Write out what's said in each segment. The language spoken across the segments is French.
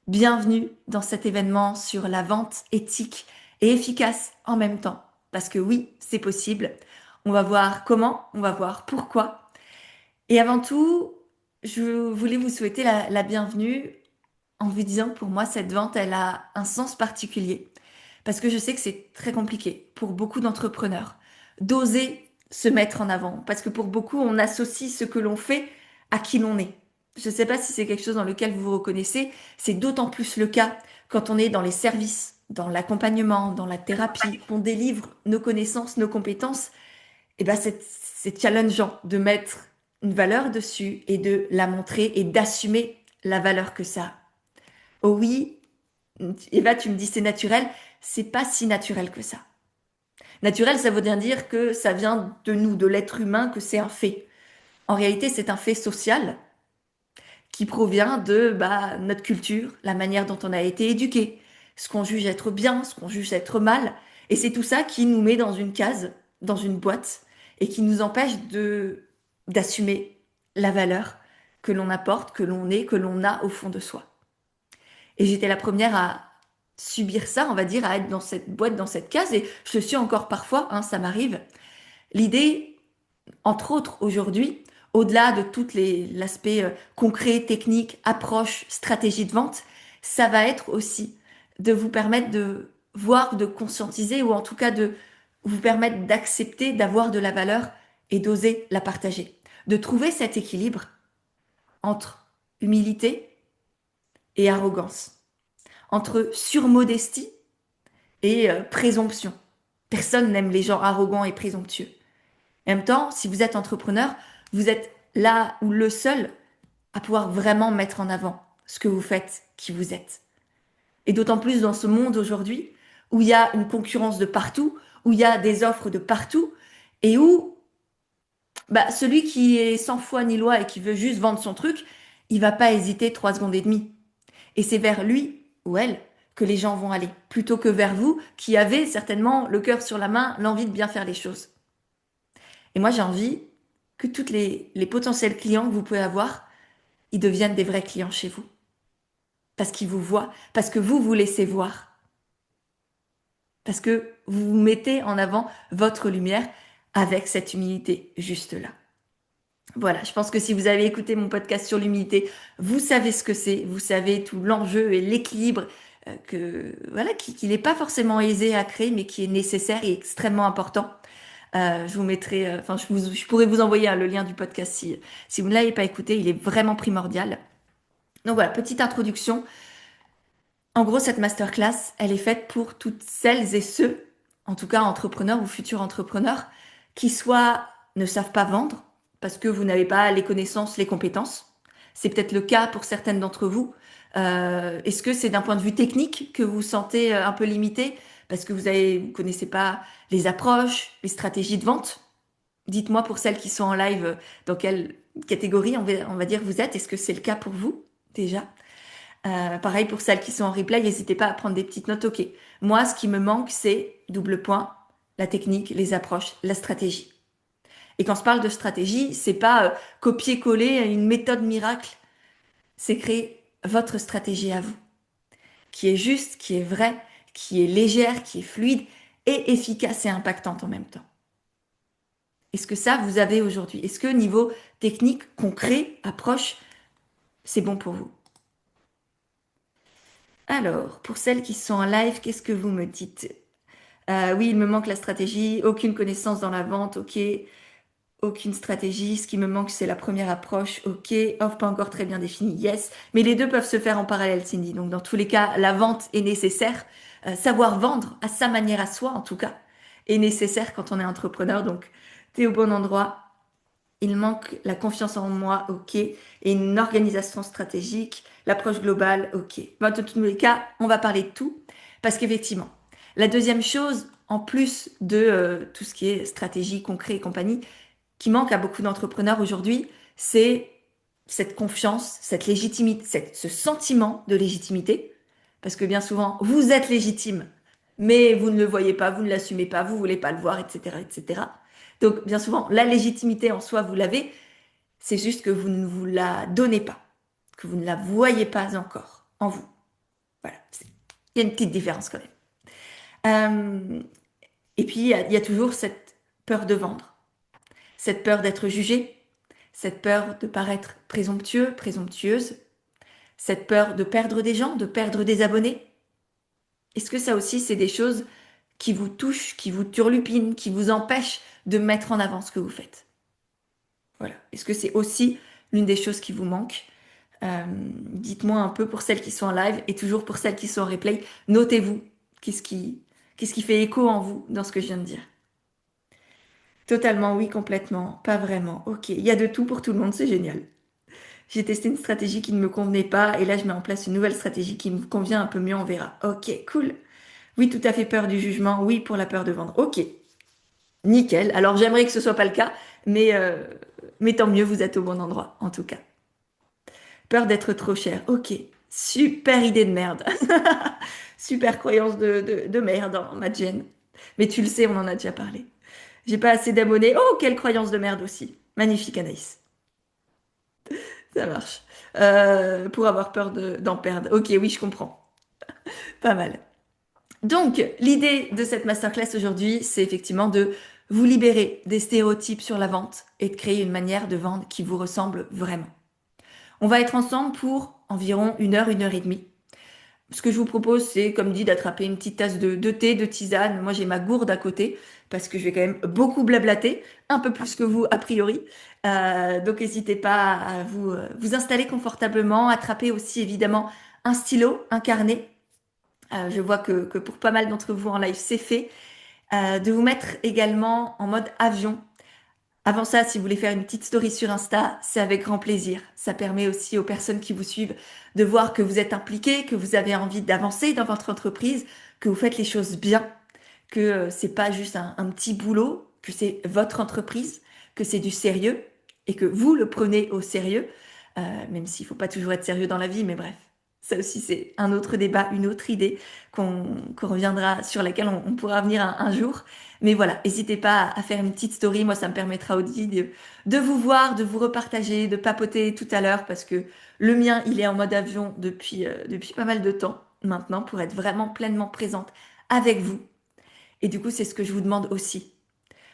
Bienvenue dans cet événement sur la vente éthique et efficace en même temps. Parce que oui, c'est possible. On va voir comment, on va voir pourquoi. Et avant tout, je voulais vous souhaiter la bienvenue en vous disant que pour moi, cette vente, elle a un sens particulier. Parce que je sais que c'est très compliqué pour beaucoup d'entrepreneurs d'oser se mettre en avant. Parce que pour beaucoup, on associe ce que l'on fait à qui l'on est. Je ne sais pas si c'est quelque chose dans lequel vous vous reconnaissez. C'est d'autant plus le cas quand on est dans les services, dans l'accompagnement, dans la thérapie, qu'on délivre nos connaissances, nos compétences. Et ben c'est challengeant de mettre une valeur dessus et de la montrer et d'assumer la valeur que ça a. Oh oui, Eva, tu me dis c'est naturel, c'est pas si naturel que ça. Naturel, ça veut bien dire que ça vient de nous, de l'être humain, que c'est un fait. En réalité, c'est un fait social qui provient de notre culture, la manière dont on a été éduqué, ce qu'on juge être bien, ce qu'on juge être mal. Et c'est tout ça qui nous met dans une case, dans une boîte, et qui nous empêche d'assumer la valeur que l'on apporte, que l'on est, que l'on a au fond de soi. Et j'étais la première à subir ça, on va dire, à être dans cette boîte, dans cette case, et je le suis encore parfois, hein, ça m'arrive. L'idée, entre autres aujourd'hui, au-delà de tout l'aspect concret, technique, approche, stratégie de vente, ça va être aussi de vous permettre de voir, de conscientiser, ou en tout cas de vous permettre d'accepter, d'avoir de la valeur et d'oser la partager. De trouver cet équilibre entre humilité et arrogance, entre surmodestie et présomption. Personne n'aime les gens arrogants et présomptueux. En même temps, si vous êtes entrepreneur, vous êtes là ou le seul à pouvoir vraiment mettre en avant ce que vous faites, qui vous êtes. Et d'autant plus dans ce monde aujourd'hui où il y a une concurrence de partout, où il y a des offres de partout, et où celui qui est sans foi ni loi et qui veut juste vendre son truc, il va pas hésiter 3 secondes et demie. Et c'est vers lui ou elle que les gens vont aller, plutôt que vers vous qui avez certainement le cœur sur la main, l'envie de bien faire les choses. Et moi, j'ai envie que tous les potentiels clients que vous pouvez avoir, ils deviennent des vrais clients chez vous. Parce qu'ils vous voient, parce que vous laissez voir, parce que vous mettez en avant votre lumière avec cette humilité juste là. Voilà, je pense que si vous avez écouté mon podcast sur l'humilité, vous savez ce que c'est, vous savez tout l'enjeu et l'équilibre qu'il n'est pas forcément aisé à créer, mais qui est nécessaire et extrêmement important. Je vous mettrai, je pourrais vous envoyer le lien du podcast si vous ne l'avez pas écouté, il est vraiment primordial. Donc voilà, petite introduction. En gros, cette masterclass, elle est faite pour toutes celles et ceux, en tout cas entrepreneurs ou futurs entrepreneurs, qui soit ne savent pas vendre parce que vous n'avez pas les connaissances, les compétences. C'est peut-être le cas pour certaines d'entre vous. Est-ce que c'est d'un point de vue technique que vous vous sentez un peu limité parce que vous connaissez pas les approches, les stratégies de vente? Dites-moi pour celles qui sont en live, dans quelle catégorie on va dire vous êtes. Est-ce que c'est le cas pour vous déjà? Pareil pour celles qui sont en replay, n'hésitez pas à prendre des petites notes. Ok, moi, ce qui me manque, c'est double point, la technique, les approches, la stratégie. Et quand je parle de stratégie, c'est pas copier-coller une méthode miracle, c'est créer votre stratégie à vous, qui est juste, qui est vraie, qui est légère, qui est fluide et efficace et impactante en même temps. Est-ce que ça, vous avez aujourd'hui? Est-ce que niveau technique, concret, approche, c'est bon pour vous? Alors, pour celles qui sont en live, qu'est-ce que vous me dites? Oui, il me manque la stratégie, aucune connaissance dans la vente, ok, aucune stratégie, ce qui me manque c'est la première approche, ok, offre pas encore très bien définie, yes, mais les deux peuvent se faire en parallèle, Cindy, donc dans tous les cas, la vente est nécessaire. Savoir vendre à sa manière à soi, en tout cas, est nécessaire quand on est entrepreneur, donc t'es au bon endroit. Il manque la confiance en moi, ok, et une organisation stratégique, l'approche globale, ok. Dans tous les cas, on va parler de tout, parce qu'effectivement, la deuxième chose, en plus de tout ce qui est stratégie, concret et compagnie, qui manque à beaucoup d'entrepreneurs aujourd'hui, c'est cette confiance, cette légitimité, ce sentiment de légitimité, parce que bien souvent, vous êtes légitime, mais vous ne le voyez pas, vous ne l'assumez pas, vous voulez pas le voir, etc., etc. Donc, bien souvent, la légitimité en soi, vous l'avez, c'est juste que vous ne vous la donnez pas, que vous ne la voyez pas encore en vous. Il y a une petite différence quand même. Et puis, il y a toujours cette peur de vendre, cette peur d'être jugé, cette peur de paraître présomptueux, présomptueuse, cette peur de perdre des gens, de perdre des abonnés. Est-ce que ça aussi, c'est des choses qui vous touchent, qui vous turlupinent, qui vous empêchent de mettre en avant ce que vous faites? Voilà. Est-ce que c'est aussi l'une des choses qui vous manque? Dites-moi un peu pour celles qui sont en live et toujours pour celles qui sont en replay. Notez-vous qu'est-ce qui, qu'est-ce qui fait écho en vous dans ce que je viens de dire. Totalement, oui, complètement. Pas vraiment. Ok, il y a de tout pour tout le monde, c'est génial. J'ai testé une stratégie qui ne me convenait pas et là je mets en place une nouvelle stratégie qui me convient un peu mieux, on verra. Ok, cool. Oui, tout à fait peur du jugement. Oui, pour la peur de vendre. Ok, nickel. Alors j'aimerais que ce soit pas le cas, mais tant mieux, vous êtes au bon endroit, en tout cas. Peur d'être trop cher. Ok, super idée de merde. Super croyance de merde, hein, ma Jen. Mais tu le sais, on en a déjà parlé. J'ai pas assez d'abonnés. Oh, quelle croyance de merde aussi. Magnifique, Anaïs. Ça marche. Pour avoir peur d'en perdre. Ok, oui, je comprends. Pas mal. Donc, l'idée de cette masterclass aujourd'hui, c'est effectivement de vous libérer des stéréotypes sur la vente et de créer une manière de vendre qui vous ressemble vraiment. On va être ensemble pour environ une heure et demie. Ce que je vous propose, c'est, comme dit, d'attraper une petite tasse de thé, de tisane. Moi, j'ai ma gourde à côté parce que je vais quand même beaucoup blablater, un peu plus que vous, a priori. Donc, n'hésitez pas à vous installer confortablement, attraper aussi, évidemment, un stylo, un carnet. Je vois que pour pas mal d'entre vous en live, c'est fait. De vous mettre également en mode avion. Avant ça, si vous voulez faire une petite story sur Insta, c'est avec grand plaisir. Ça permet aussi aux personnes qui vous suivent de voir que vous êtes impliqués, que vous avez envie d'avancer dans votre entreprise, que vous faites les choses bien, que c'est pas juste un petit boulot, que c'est votre entreprise, que c'est du sérieux et que vous le prenez au sérieux, même s'il faut pas toujours être sérieux dans la vie, mais bref. Ça aussi, c'est un autre débat, une autre idée qu'on reviendra, sur laquelle on pourra venir un jour. Mais voilà, n'hésitez pas à faire une petite story. Moi, ça me permettra aussi de vous voir, de vous repartager, de papoter tout à l'heure parce que le mien, il est en mode avion depuis pas mal de temps maintenant pour être vraiment pleinement présente avec vous. Et du coup, c'est ce que je vous demande aussi.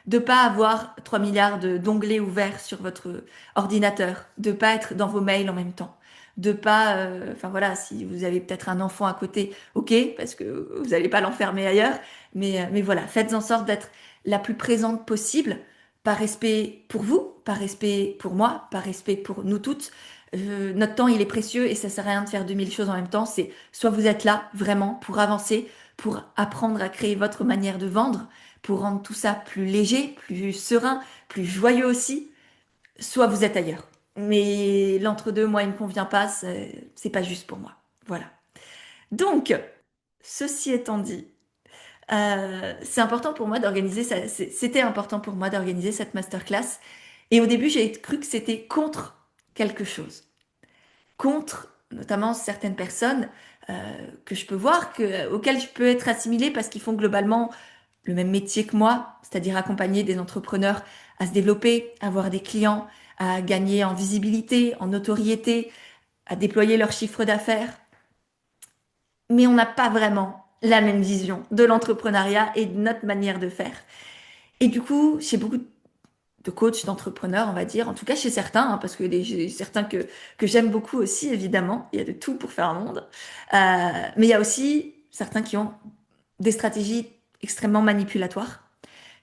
De pas avoir 3 milliards d'onglets ouverts sur votre ordinateur, de pas être dans vos mails en même temps, de pas, enfin voilà, si vous avez peut-être un enfant à côté, ok, parce que vous n'allez pas l'enfermer ailleurs, mais voilà, faites en sorte d'être la plus présente possible, par respect pour vous, par respect pour moi, par respect pour nous toutes. Notre temps, il est précieux et ça sert à rien de faire 2000 choses en même temps. C'est soit vous êtes là vraiment pour avancer, pour apprendre à créer votre manière de vendre, pour rendre tout ça plus léger, plus serein, plus joyeux aussi, soit vous êtes ailleurs. Mais l'entre-deux, moi, il me convient pas, c'est pas juste pour moi. Voilà. Donc, ceci étant dit, c'est important pour moi d'organiser ça. C'était important pour moi d'organiser cette masterclass. Et au début, j'ai cru que c'était contre quelque chose. Contre, notamment certaines personnes que je peux voir, auxquelles je peux être assimilée parce qu'ils font globalement le même métier que moi, c'est-à-dire accompagner des entrepreneurs à se développer, à avoir des clients, à gagner en visibilité, en notoriété, à déployer leur chiffre d'affaires. Mais on n'a pas vraiment la même vision de l'entrepreneuriat et de notre manière de faire. Et du coup, chez beaucoup de coachs, d'entrepreneurs, on va dire, en tout cas chez certains, hein, parce que j'ai certains que j'aime beaucoup aussi, évidemment, il y a de tout pour faire un monde. Mais il y a aussi certains qui ont des stratégies extrêmement manipulatoires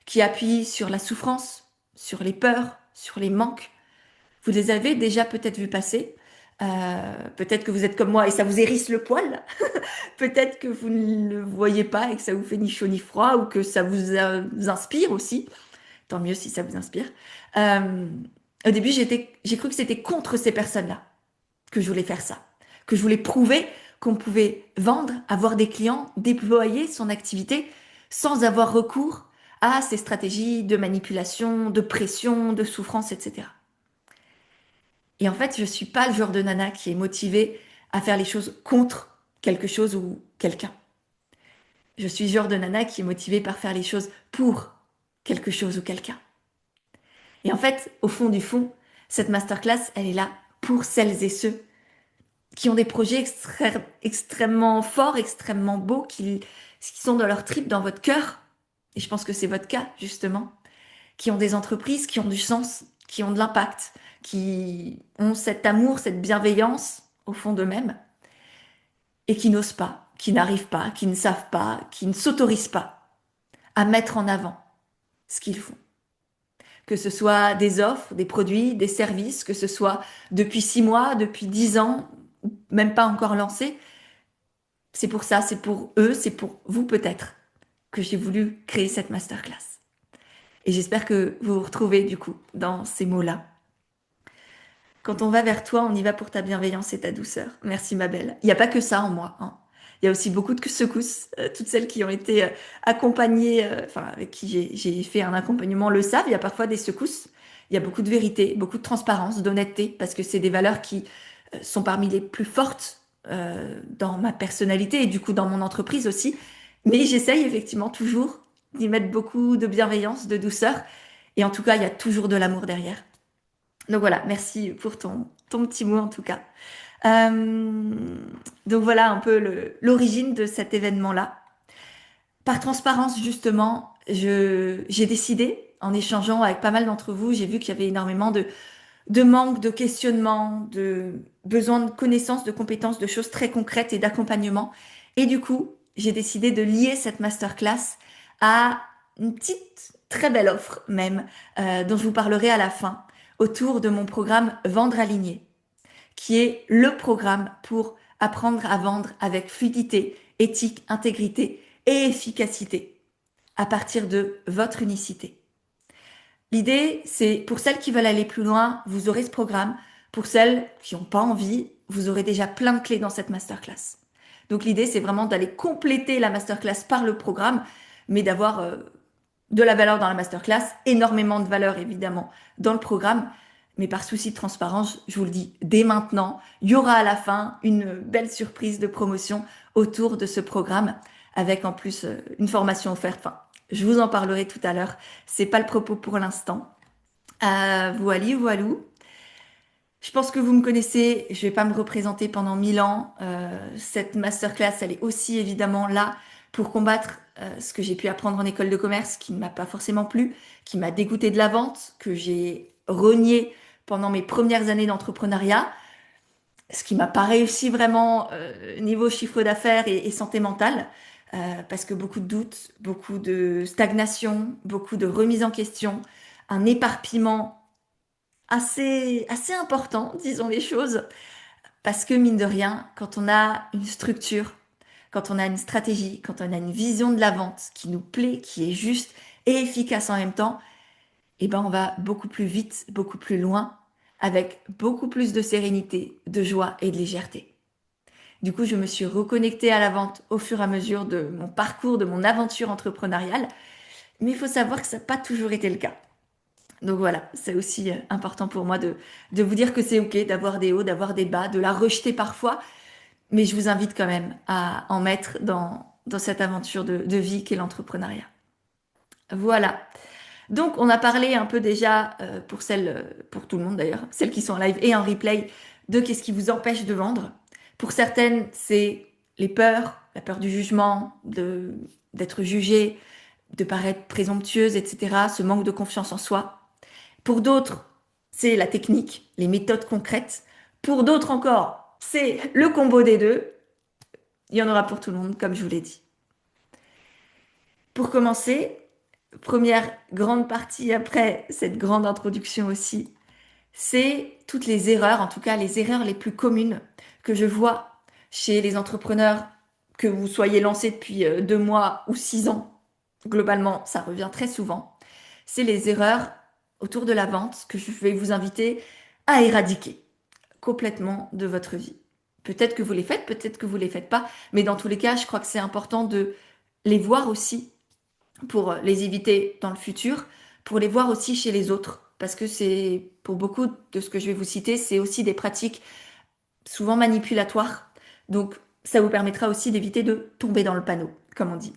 qui appuient sur la souffrance, sur les peurs, sur les manques. Vous les avez déjà peut-être vu passer. Peut-être que vous êtes comme moi et ça vous hérisse le poil. Peut-être que vous ne le voyez pas et que ça vous fait ni chaud ni froid ou que ça vous inspire aussi. Tant mieux si ça vous inspire. Euh, Au début, j'ai cru que c'était contre ces personnes-là que je voulais faire ça, que je voulais prouver qu'on pouvait vendre, avoir des clients, déployer son activité sans avoir recours à ces stratégies de manipulation, de pression, de souffrance, etc. Et en fait, je suis pas le genre de nana qui est motivée à faire les choses contre quelque chose ou quelqu'un. Je suis le genre de nana qui est motivée par faire les choses pour quelque chose ou quelqu'un. Et en fait, au fond du fond, cette masterclass, elle est là pour celles et ceux qui ont des projets extrêmement forts, extrêmement beaux, qui sont dans leur trip, dans votre cœur. Et je pense que c'est votre cas, justement. Qui ont des entreprises, qui ont du sens, qui ont de l'impact, qui ont cet amour, cette bienveillance au fond d'eux-mêmes et qui n'osent pas, qui n'arrivent pas, qui ne savent pas, qui ne s'autorisent pas à mettre en avant ce qu'ils font. Que ce soit des offres, des produits, des services, que ce soit depuis 6 mois, depuis 10 ans, même pas encore lancé. C'est pour ça, c'est pour eux, c'est pour vous peut-être que j'ai voulu créer cette masterclass. Et j'espère que vous vous retrouvez du coup dans ces mots-là. Quand on va vers toi, on y va pour ta bienveillance et ta douceur. Merci ma belle. Il n'y a pas que ça en moi, hein. Il y a aussi beaucoup de secousses. Toutes celles qui ont été accompagnées, enfin avec qui j'ai fait un accompagnement le savent. Il y a parfois des secousses. Il y a beaucoup de vérité, beaucoup de transparence, d'honnêteté, parce que c'est des valeurs qui sont parmi les plus fortes dans ma personnalité et du coup dans mon entreprise aussi. Mais j'essaye effectivement toujours d'y mettre beaucoup de bienveillance, de douceur. Et en tout cas, il y a toujours de l'amour derrière. Donc voilà, merci pour ton petit mot en tout cas. Euh, donc voilà un peu l'origine de cet événement-là. Par transparence, justement, j'ai décidé, en échangeant avec pas mal d'entre vous, j'ai vu qu'il y avait énormément de manque, de questionnement, de besoin de connaissances, de compétences, de choses très concrètes et d'accompagnement. Et du coup, j'ai décidé de lier cette masterclass à une petite, très belle offre même, dont je vous parlerai à la fin, autour de mon programme Vendre aligné, qui est le programme pour apprendre à vendre avec fluidité, éthique, intégrité et efficacité, à partir de votre unicité. L'idée, c'est pour celles qui veulent aller plus loin, vous aurez ce programme. Pour celles qui n'ont pas envie, vous aurez déjà plein de clés dans cette masterclass. Donc l'idée, c'est vraiment d'aller compléter la masterclass par le programme, mais d'avoir de la valeur dans la masterclass, énormément de valeur évidemment dans le programme. Mais par souci de transparence, je vous le dis dès maintenant, il y aura à la fin une belle surprise de promotion autour de ce programme, avec en plus une formation offerte. Enfin, je vous en parlerai tout à l'heure. C'est pas le propos pour l'instant. Voili, voilou. Je pense que vous me connaissez. Je vais pas me représenter pendant 1000 ans. Cette masterclass, elle est aussi évidemment là pour combattre ce que j'ai pu apprendre en école de commerce, qui ne m'a pas forcément plu, qui m'a dégoûté de la vente, que j'ai renié pendant mes premières années d'entrepreneuriat, ce qui m'a pas réussi vraiment niveau chiffre d'affaires et santé mentale, parce que beaucoup de doutes, beaucoup de stagnation, beaucoup de remise en question, un éparpillement assez important, disons les choses, parce que mine de rien, quand on a une structure, quand on a une stratégie, quand on a une vision de la vente qui nous plaît, qui est juste et efficace en même temps, eh ben on va beaucoup plus vite, beaucoup plus loin, avec beaucoup plus de sérénité, de joie et de légèreté. Du coup, je me suis reconnectée à la vente au fur et à mesure de mon parcours, de mon aventure entrepreneuriale, mais il faut savoir que ça n'a pas toujours été le cas. Donc voilà, c'est aussi important pour moi de vous dire que c'est OK d'avoir des hauts, d'avoir des bas, de la rejeter parfois, mais je vous invite quand même à en mettre dans cette aventure de vie qu'est l'entrepreneuriat. Voilà. Donc on a parlé un peu déjà pour pour tout le monde d'ailleurs, celles qui sont en live et en replay, de qu'est-ce qui vous empêche de vendre. Pour certaines, c'est les peurs, la peur du jugement, d'être jugée, de paraître présomptueuse, etc. Ce manque de confiance en soi. Pour d'autres, c'est la technique, les méthodes concrètes. Pour d'autres encore, c'est le combo des deux. Il y en aura pour tout le monde, comme je vous l'ai dit. Pour commencer, première grande partie après cette grande introduction aussi, c'est toutes les erreurs, en tout cas les erreurs les plus communes que je vois chez les entrepreneurs, que vous soyez lancés depuis 2 mois ou 6 ans. Globalement, ça revient très souvent. C'est les erreurs autour de la vente que je vais vous inviter à éradiquer complètement de votre vie. Peut-être que vous les faites, peut-être que vous les faites pas, mais dans tous les cas, je crois que c'est important de les voir aussi pour les éviter dans le futur, pour les voir aussi chez les autres. Parce que c'est, pour beaucoup de ce que je vais vous citer, c'est aussi des pratiques souvent manipulatoires. Donc, ça vous permettra aussi d'éviter de tomber dans le panneau, comme on dit.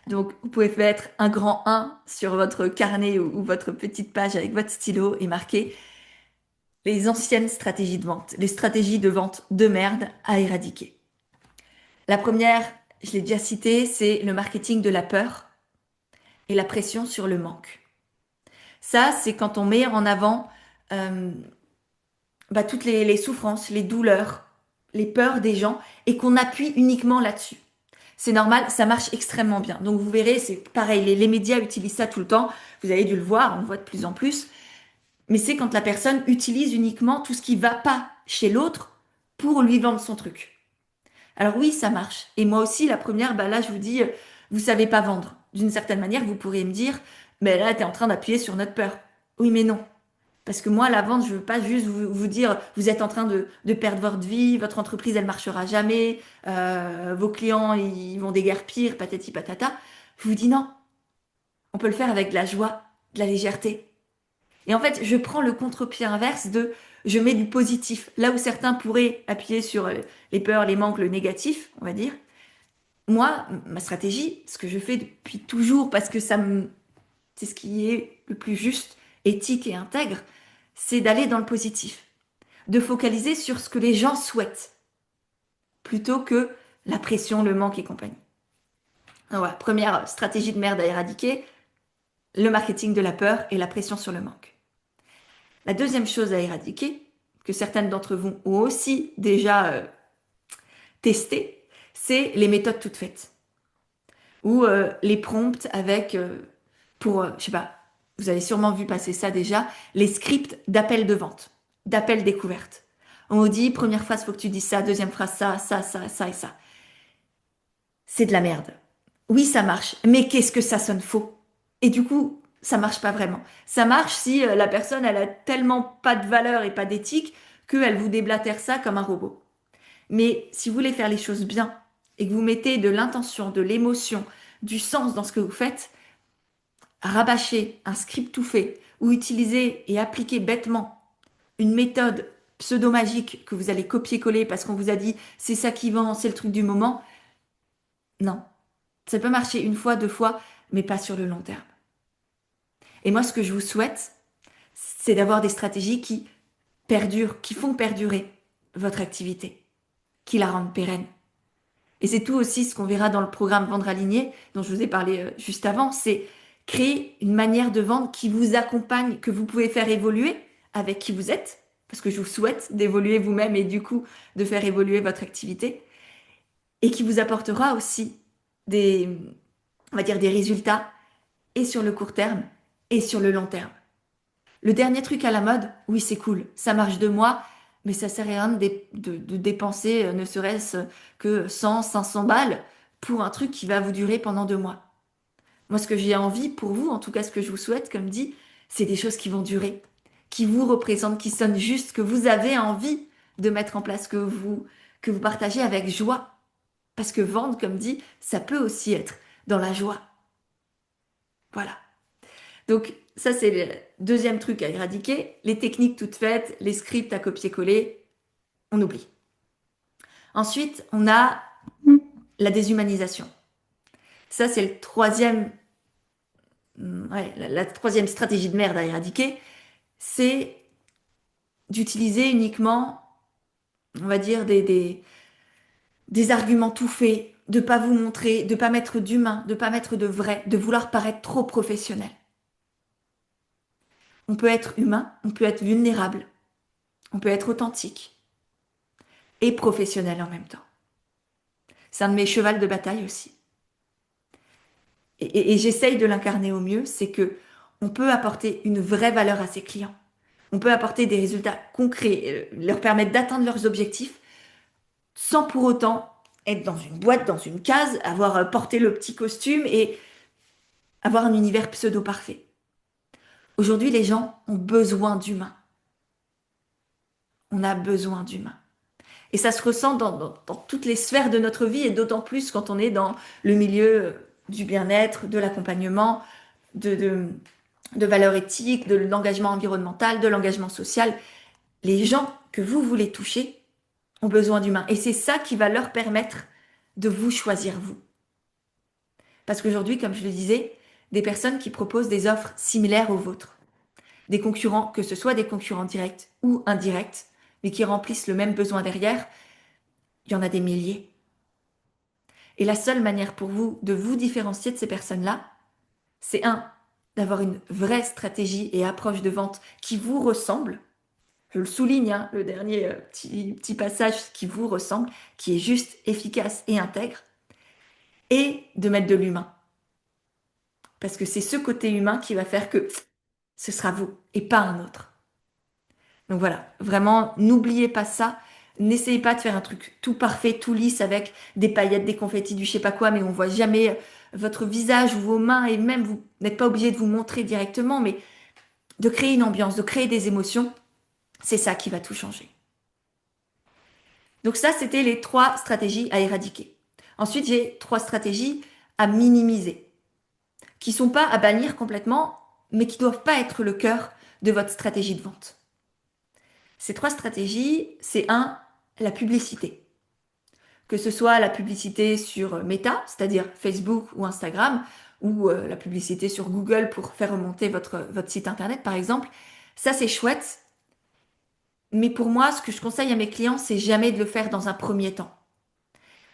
Donc, vous pouvez mettre un grand 1 sur votre carnet ou votre petite page avec votre stylo et marquer les anciennes stratégies de vente, les stratégies de vente de merde à éradiquer. La première, je l'ai déjà citée, c'est le marketing de la peur et la pression sur le manque. Ça, c'est quand on met en avant euh, toutes les souffrances, les douleurs, les peurs des gens et qu'on appuie uniquement là-dessus. C'est normal, ça marche extrêmement bien. Donc vous verrez, c'est pareil, les médias utilisent ça tout le temps. Vous avez dû le voir, on le voit de plus en plus. Mais c'est quand la personne utilise uniquement tout ce qui va pas chez l'autre pour lui vendre son truc. Alors oui, ça marche. Et moi aussi, la première, bah là, je vous dis, vous savez pas vendre. D'une certaine manière, vous pourriez me dire, mais là, tu es en train d'appuyer sur notre peur. Oui, mais non. Parce que moi, la vente, je veux pas juste vous dire, vous êtes en train de perdre votre vie, votre entreprise, elle marchera jamais, vos clients, ils vont déguerpir, patati patata. Je vous dis non. On peut le faire avec de la joie, de la légèreté. Et en fait, je prends le contre-pied inverse de je mets du positif. Là où certains pourraient appuyer sur les peurs, les manques, le négatif, on va dire. Moi, ma stratégie, ce que je fais depuis toujours, parce que c'est ce qui est le plus juste, éthique et intègre, c'est d'aller dans le positif, de focaliser sur ce que les gens souhaitent, plutôt que la pression, le manque et compagnie. Donc voilà, première stratégie de merde à éradiquer, le marketing de la peur et la pression sur le manque. La deuxième chose à éradiquer, que certaines d'entre vous ont aussi déjà testé, c'est les méthodes toutes faites. Ou les prompts avec, je sais pas, vous avez sûrement vu passer ça déjà, les scripts d'appel de vente, d'appel découverte. On vous dit, première phrase, faut que tu dises ça, deuxième phrase, ça et ça. C'est de la merde. Oui, ça marche, mais qu'est-ce que ça sonne faux? Et du coup, ça marche pas vraiment. Ça marche si la personne, elle a tellement pas de valeur et pas d'éthique qu'elle vous déblatère ça comme un robot. Mais si vous voulez faire les choses bien et que vous mettez de l'intention, de l'émotion, du sens dans ce que vous faites, rabâcher un script tout fait ou utiliser et appliquer bêtement une méthode pseudo-magique que vous allez copier-coller parce qu'on vous a dit c'est ça qui vend, c'est le truc du moment, non. Ça peut marcher une fois, deux fois, mais pas sur le long terme. Et moi, ce que je vous souhaite, c'est d'avoir des stratégies qui perdurent, qui font perdurer votre activité, qui la rendent pérenne. Et c'est tout aussi ce qu'on verra dans le programme Vendre aligné, dont je vous ai parlé juste avant, c'est créer une manière de vendre qui vous accompagne, que vous pouvez faire évoluer avec qui vous êtes, parce que je vous souhaite d'évoluer vous-même et du coup de faire évoluer votre activité, et qui vous apportera aussi des, on va dire, des résultats et sur le court terme et sur le long terme. Le dernier truc à la mode, oui, c'est cool, ça marche 2 mois, mais ça sert à rien de dépenser ne serait-ce que 100, 500 balles pour un truc qui va vous durer pendant 2 mois. Moi, ce que j'ai envie pour vous, en tout cas ce que je vous souhaite, comme dit, c'est des choses qui vont durer, qui vous représentent, qui sonnent juste, que vous avez envie de mettre en place, que vous partagez avec joie. Parce que vendre, comme dit, ça peut aussi être dans la joie. Voilà. Donc ça, c'est le deuxième truc à éradiquer. Les techniques toutes faites, les scripts à copier-coller, on oublie. Ensuite, on a la déshumanisation. Ça, c'est le troisième, la troisième stratégie de merde à éradiquer, c'est d'utiliser uniquement, on va dire, des arguments tout faits, de pas vous montrer, de pas mettre d'humain, de pas mettre de vrai, de vouloir paraître trop professionnel. On peut être humain, on peut être vulnérable, on peut être authentique et professionnel en même temps. C'est un de mes chevals de bataille aussi. Et j'essaye de l'incarner au mieux, c'est que on peut apporter une vraie valeur à ses clients. On peut apporter des résultats concrets, leur permettre d'atteindre leurs objectifs sans pour autant être dans une boîte, dans une case, avoir porté le petit costume et avoir un univers pseudo-parfait. Aujourd'hui, les gens ont besoin d'humains. On a besoin d'humains. Et ça se ressent dans toutes les sphères de notre vie et d'autant plus quand on est dans le milieu du bien-être, de l'accompagnement, de, de valeurs éthiques, de l'engagement environnemental, de l'engagement social. Les gens que vous voulez toucher ont besoin d'humains. Et c'est ça qui va leur permettre de vous choisir vous. Parce qu'aujourd'hui, comme je le disais, des personnes qui proposent des offres similaires aux vôtres, des concurrents, que ce soit des concurrents directs ou indirects, mais qui remplissent le même besoin derrière, il y en a des milliers. Et la seule manière pour vous de vous différencier de ces personnes-là, c'est d'avoir une vraie stratégie et approche de vente qui vous ressemble. Je le souligne, hein, le dernier petit passage qui vous ressemble, qui est juste, efficace et intègre, et de mettre de l'humain. Parce que c'est ce côté humain qui va faire que ce sera vous et pas un autre. Donc voilà, vraiment, n'oubliez pas ça. N'essayez pas de faire un truc tout parfait, tout lisse avec des paillettes, des confettis, du je sais pas quoi, mais on voit jamais votre visage ou vos mains et même vous n'êtes pas obligé de vous montrer directement, mais de créer une ambiance, de créer des émotions, c'est ça qui va tout changer. Donc ça, c'était les 3 stratégies à éradiquer. Ensuite, j'ai 3 stratégies à minimiser, qui sont pas à bannir complètement, mais qui doivent pas être le cœur de votre stratégie de vente. Ces 3 stratégies, c'est la publicité. Que ce soit la publicité sur Meta, c'est-à-dire Facebook ou Instagram, ou la publicité sur Google pour faire remonter votre site internet, par exemple. Ça, c'est chouette. Mais pour moi, ce que je conseille à mes clients, c'est jamais de le faire dans un premier temps.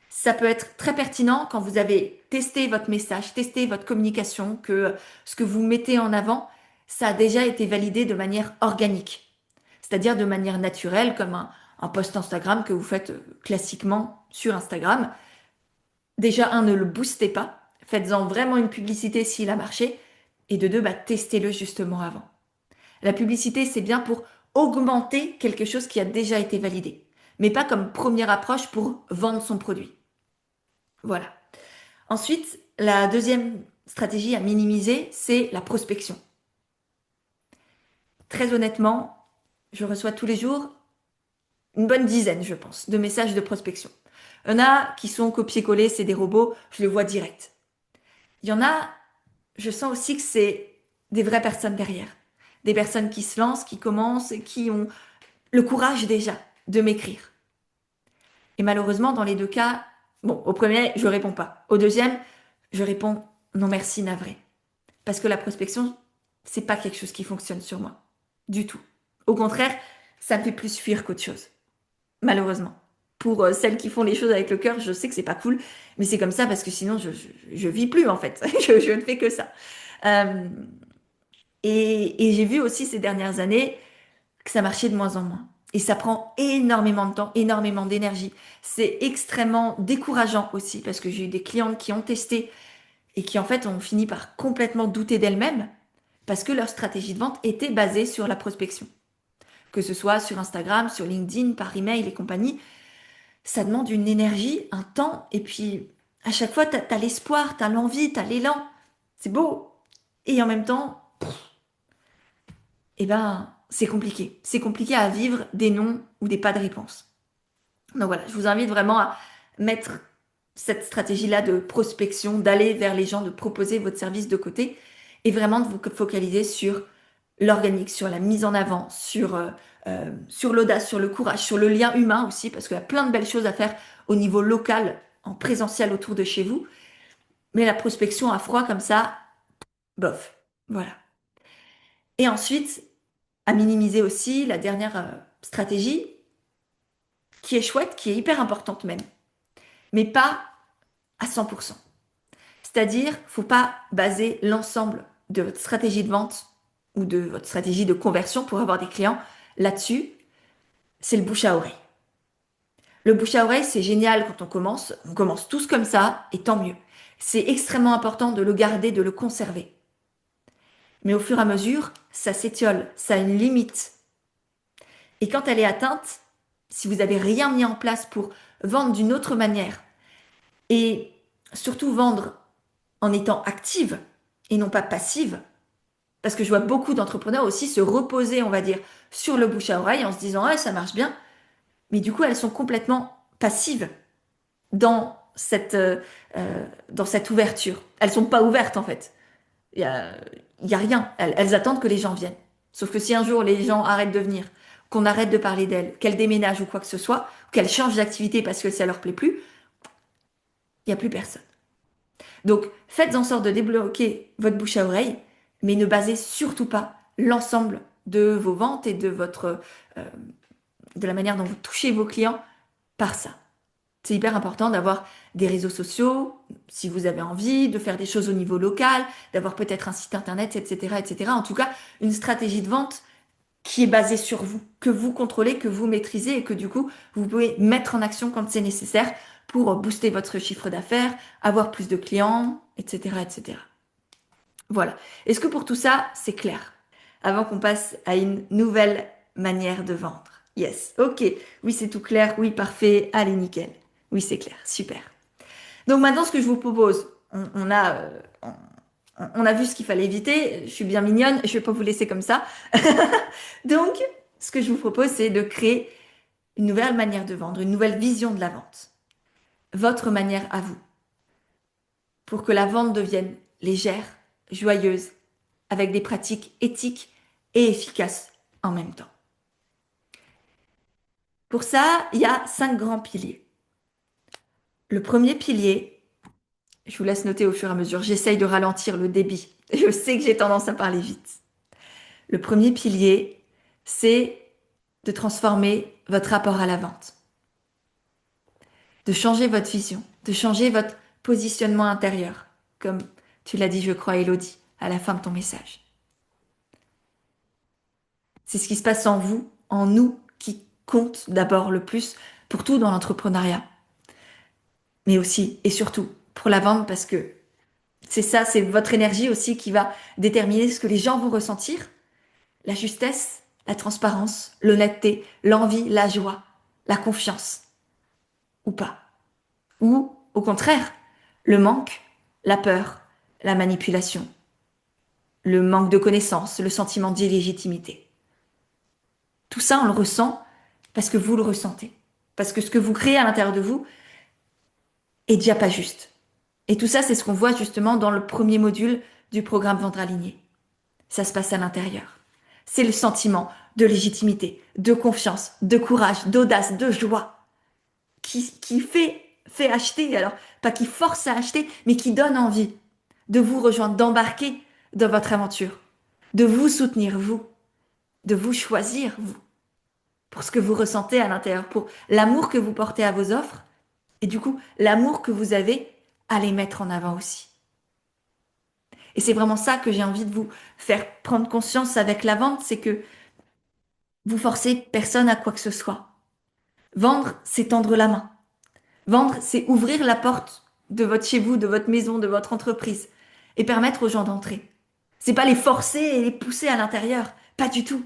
Ça peut être très pertinent quand vous avez testé votre message, testé votre communication, que ce que vous mettez en avant, ça a déjà été validé de manière organique, c'est-à-dire de manière naturelle, comme un post Instagram que vous faites classiquement sur Instagram. Déjà, ne le boostez pas, faites-en vraiment une publicité s'il a marché, et de deux, testez-le justement avant. La publicité, c'est bien pour augmenter quelque chose qui a déjà été validé, mais pas comme première approche pour vendre son produit. Voilà. Ensuite, la deuxième stratégie à minimiser, c'est la prospection. Très honnêtement, je reçois tous les jours une bonne dizaine, je pense, de messages de prospection. Il y en a qui sont copiés-collés, c'est des robots, je les vois direct. Il y en a, je sens aussi que c'est des vraies personnes derrière. Des personnes qui se lancent, qui commencent, qui ont le courage déjà de m'écrire. Et malheureusement, dans les 2 cas, bon, au premier, je réponds pas. Au deuxième, je réponds non merci, navré. Parce que la prospection, c'est pas quelque chose qui fonctionne sur moi. Du tout. Au contraire, ça me fait plus fuir qu'autre chose. Malheureusement. Pour celles qui font les choses avec le cœur, je sais que c'est pas cool, mais c'est comme ça parce que sinon je vis plus en fait. je ne fais que ça. Euh, et j'ai vu aussi ces dernières années que ça marchait de moins en moins. Et ça prend énormément de temps, énormément d'énergie. C'est extrêmement décourageant aussi parce que j'ai eu des clientes qui ont testé et qui en fait ont fini par complètement douter d'elles-mêmes parce que leur stratégie de vente était basée sur la prospection. Que ce soit sur Instagram, sur LinkedIn, par email et compagnie, ça demande une énergie, un temps, et puis à chaque fois, t'as l'espoir, t'as l'envie, t'as l'élan. C'est beau. Et en même temps, c'est compliqué. C'est compliqué à vivre des non ou des pas de réponse. Donc voilà, je vous invite vraiment à mettre cette stratégie-là de prospection, d'aller vers les gens, de proposer votre service de côté et vraiment de vous focaliser sur l'organique, sur la mise en avant, sur l'audace, sur le courage, sur le lien humain aussi, parce qu'il y a plein de belles choses à faire au niveau local, en présentiel autour de chez vous. Mais la prospection à froid comme ça, bof. Voilà. Et ensuite, à minimiser aussi la dernière stratégie, qui est chouette, qui est hyper importante même, mais pas à 100%. C'est-à-dire, faut pas baser l'ensemble de votre stratégie de vente ou de votre stratégie de conversion pour avoir des clients là-dessus. C'est le bouche à oreille. Le bouche à oreille, c'est génial quand on commence tous comme ça, et tant mieux. C'est extrêmement important de le garder, de le conserver. Mais au fur et à mesure, ça s'étiole, ça a une limite. Et quand elle est atteinte, si vous n'avez rien mis en place pour vendre d'une autre manière, et surtout vendre en étant active et non pas passive, parce que je vois beaucoup d'entrepreneurs aussi se reposer, on va dire, sur le bouche à oreille en se disant, ah, ça marche bien, mais du coup, elles sont complètement passives dans cette ouverture. Elles sont pas ouvertes, en fait. Il y a rien. Elles attendent que les gens viennent. Sauf que si un jour les gens arrêtent de venir, qu'on arrête de parler d'elles, qu'elles déménagent ou quoi que ce soit, ou qu'elles changent d'activité parce que ça leur plaît plus, il n'y a plus personne. Donc, faites en sorte de débloquer votre bouche à oreille, mais ne basez surtout pas l'ensemble de vos ventes et euh, de la manière dont vous touchez vos clients par ça. C'est hyper important d'avoir des réseaux sociaux, si vous avez envie, de faire des choses au niveau local, d'avoir peut-être un site internet, etc., etc. En tout cas, une stratégie de vente qui est basée sur vous, que vous contrôlez, que vous maîtrisez et que du coup, vous pouvez mettre en action quand c'est nécessaire pour booster votre chiffre d'affaires, avoir plus de clients, etc., etc. Voilà. Est-ce que pour tout ça, c'est clair? Avant qu'on passe à une nouvelle manière de vendre. Yes. Ok. Oui, c'est tout clair. Oui, parfait. Allez, nickel. Oui, c'est clair. Super. Donc maintenant, ce que je vous propose, on a vu ce qu'il fallait éviter. Je suis bien mignonne. Je vais pas vous laisser comme ça. Donc, ce que je vous propose, c'est de créer une nouvelle manière de vendre, une nouvelle vision de la vente. Votre manière à vous. Pour que la vente devienne légère, joyeuse, avec des pratiques éthiques et efficaces en même temps. Pour ça, il y a 5 grands piliers. Le premier pilier, je vous laisse noter au fur et à mesure, j'essaye de ralentir le débit. Je sais que j'ai tendance à parler vite. Le premier pilier, c'est de transformer votre rapport à la vente, de changer votre vision, de changer votre positionnement intérieur, comme tu l'as dit, je crois, Elodie, à la fin de ton message. C'est ce qui se passe en vous, en nous, qui compte d'abord le plus pour tout dans l'entrepreneuriat, mais aussi et surtout pour la vente parce que c'est ça, c'est votre énergie aussi qui va déterminer ce que les gens vont ressentir, la justesse, la transparence, l'honnêteté, l'envie, la joie, la confiance ou pas. Ou au contraire, le manque, la peur, la manipulation, le manque de connaissances, le sentiment d'illégitimité. Tout ça, on le ressent parce que vous le ressentez. Parce que ce que vous créez à l'intérieur de vous est déjà pas juste. Et tout ça, c'est ce qu'on voit justement dans le premier module du programme Vendre aligné. Ça se passe à l'intérieur. C'est le sentiment de légitimité, de confiance, de courage, d'audace, de joie qui fait acheter. Alors, pas qui force à acheter, mais qui donne envie de vous rejoindre, d'embarquer dans votre aventure, de vous soutenir, vous, de vous choisir, vous, pour ce que vous ressentez à l'intérieur, pour l'amour que vous portez à vos offres et du coup, l'amour que vous avez à les mettre en avant aussi. Et c'est vraiment ça que j'ai envie de vous faire prendre conscience avec la vente, c'est que vous forcez personne à quoi que ce soit. Vendre, c'est tendre la main. Vendre, c'est ouvrir la porte de votre chez vous, de votre maison, de votre entreprise et permettre aux gens d'entrer. C'est pas les forcer et les pousser à l'intérieur, pas du tout.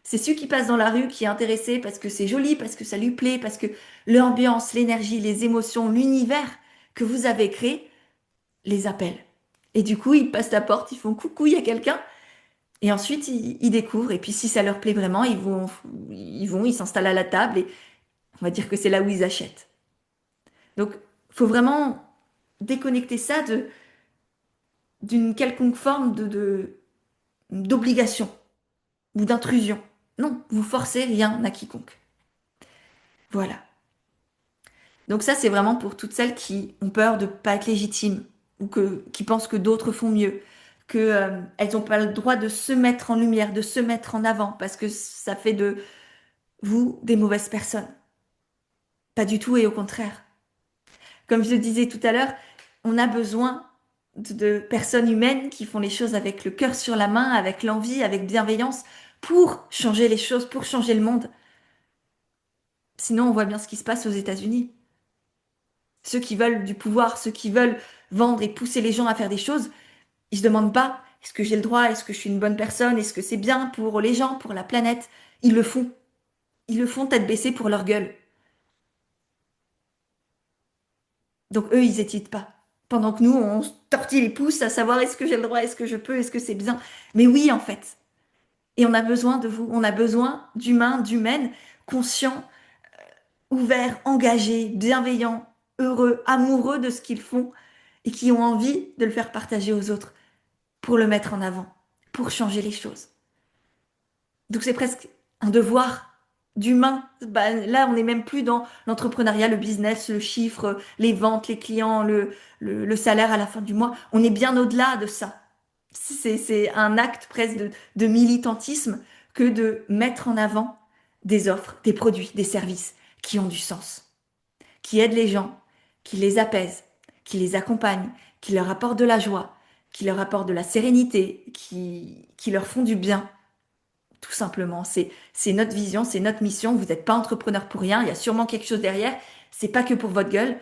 C'est celui qui passe dans la rue qui est intéressé parce que c'est joli, parce que ça lui plaît, parce que l'ambiance, l'énergie, les émotions, l'univers que vous avez créé les appelle. Et du coup, ils passent la porte, ils font coucou, il y a quelqu'un. Et ensuite, ils découvrent. Et puis, si ça leur plaît vraiment, ils s'installent à la table et on va dire que c'est là où ils achètent. Donc, faut vraiment déconnecter ça d'une quelconque forme d'obligation ou d'intrusion. Non, vous forcez rien à quiconque. Voilà. Donc ça, c'est vraiment pour toutes celles qui ont peur de pas être légitimes ou qui pensent que d'autres font mieux, que, elles n'ont pas le droit de se mettre en lumière, de se mettre en avant parce que ça fait de vous des mauvaises personnes. Pas du tout et au contraire. Comme je le disais tout à l'heure, on a besoin de personnes humaines qui font les choses avec le cœur sur la main, avec l'envie, avec bienveillance, pour changer les choses, pour changer le monde. Sinon, on voit bien ce qui se passe aux États-Unis. Ceux qui veulent du pouvoir, ceux qui veulent vendre et pousser les gens à faire des choses, ils se demandent pas, est-ce que j'ai le droit, est-ce que je suis une bonne personne, est-ce que c'est bien pour les gens, pour la planète. Ils le font. Ils le font tête baissée pour leur gueule. Donc eux, ils n'hésitent pas. Pendant que nous, on se tortille les pouces à savoir est-ce que j'ai le droit, est-ce que je peux, est-ce que c'est bien. Mais oui, en fait. Et on a besoin de vous. On a besoin d'humains, d'humaines, conscients, ouverts, engagés, bienveillants, heureux, amoureux de ce qu'ils font et qui ont envie de le faire partager aux autres pour le mettre en avant, pour changer les choses. Donc c'est presque un devoir d'humain. Bah, là, on n'est même plus dans l'entrepreneuriat, le business, le chiffre, les ventes, les clients, le salaire à la fin du mois. On est bien au-delà de ça. C'est un acte presque de militantisme que de mettre en avant des offres, des produits, des services qui ont du sens, qui aident les gens, qui les apaisent, qui les accompagnent, qui leur apportent de la joie, qui leur apportent de la sérénité, qui leur font du bien. Tout simplement, c'est notre vision, c'est notre mission. Vous n'êtes pas entrepreneur pour rien. Il y a sûrement quelque chose derrière. C'est pas que pour votre gueule.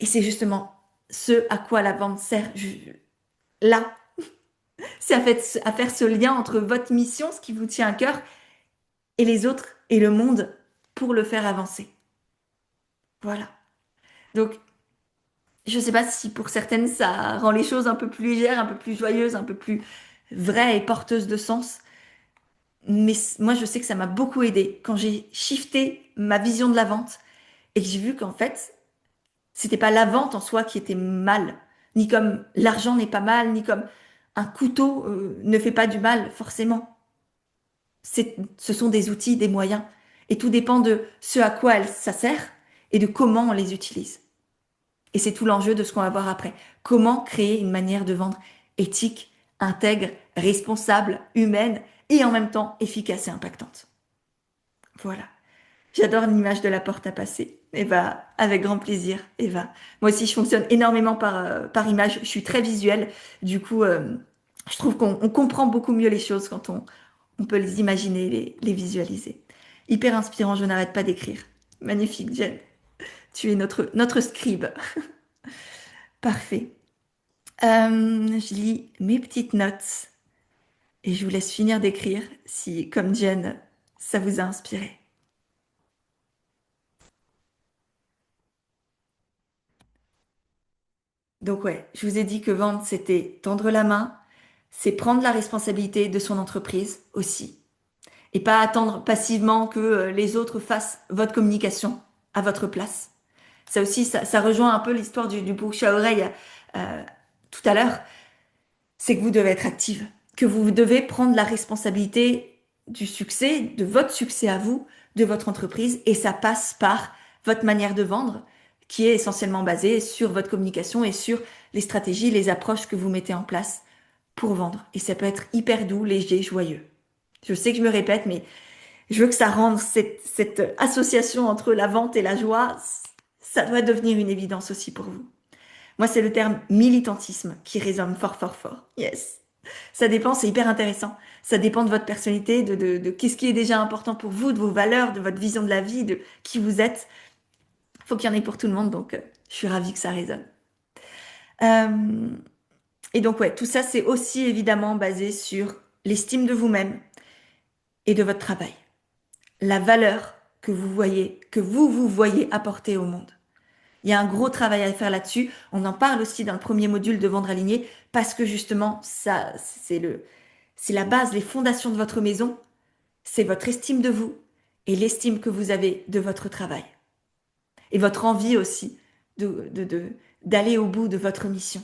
Et c'est justement ce à quoi la vente sert là. C'est à faire ce lien entre votre mission, ce qui vous tient à cœur, et les autres et le monde pour le faire avancer. Voilà. Donc, je sais pas si pour certaines ça rend les choses un peu plus légères, un peu plus joyeuses, un peu plus vraies et porteuses de sens. Mais moi, je sais que ça m'a beaucoup aidé quand j'ai shifté ma vision de la vente et que j'ai vu qu'en fait, c'était pas la vente en soi qui était mal, ni comme l'argent n'est pas mal, ni comme un couteau ne fait pas du mal forcément. Ce sont des outils, des moyens, et tout dépend de ce à quoi ça sert et de comment on les utilise. Et c'est tout l'enjeu de ce qu'on va voir après. Comment créer une manière de vendre éthique, intègre, responsable, humaine et en même temps efficace et impactante. Voilà. J'adore l'image de la porte à passer. Eva, avec grand plaisir, Eva. Moi aussi, je fonctionne énormément par image. Je suis très visuelle. Du coup, je trouve qu'on comprend beaucoup mieux les choses quand on peut les imaginer, les visualiser. Hyper inspirant, je n'arrête pas d'écrire. Magnifique, Jen. Tu es notre scribe. Parfait. Je lis mes petites notes et je vous laisse finir d'écrire si, comme Jen, ça vous a inspiré. Donc ouais, je vous ai dit que vendre, c'était tendre la main, c'est prendre la responsabilité de son entreprise aussi, et pas attendre passivement que les autres fassent votre communication à votre place. Ça aussi, ça rejoint un peu l'histoire du bouche à oreille euh, tout à l'heure, c'est que vous devez être active, que vous devez prendre la responsabilité du succès, de votre succès à vous, de votre entreprise, et ça passe par votre manière de vendre, qui est essentiellement basée sur votre communication et sur les stratégies, les approches que vous mettez en place pour vendre. Et ça peut être hyper doux, léger, joyeux. Je sais que je me répète, mais je veux que ça rende cette association entre la vente et la joie, ça doit devenir une évidence aussi pour vous. Moi, c'est le terme militantisme qui résonne fort, fort, fort. Yes. Ça dépend, c'est hyper intéressant. Ça dépend de votre personnalité, de qu'est-ce qui est déjà important pour vous, de vos valeurs, de votre vision de la vie, de qui vous êtes. Faut qu'il y en ait pour tout le monde, donc je suis ravie que ça résonne. Euh, et donc, ouais, tout ça, c'est aussi évidemment basé sur l'estime de vous-même et de votre travail. La valeur que vous voyez, que vous voyez apporter au monde. Il y a un gros travail à faire là-dessus. On en parle aussi dans le premier module de Vendre aligné parce que justement, ça, c'est la base, les fondations de votre maison. C'est votre estime de vous et l'estime que vous avez de votre travail. Et votre envie aussi d'aller au bout de votre mission.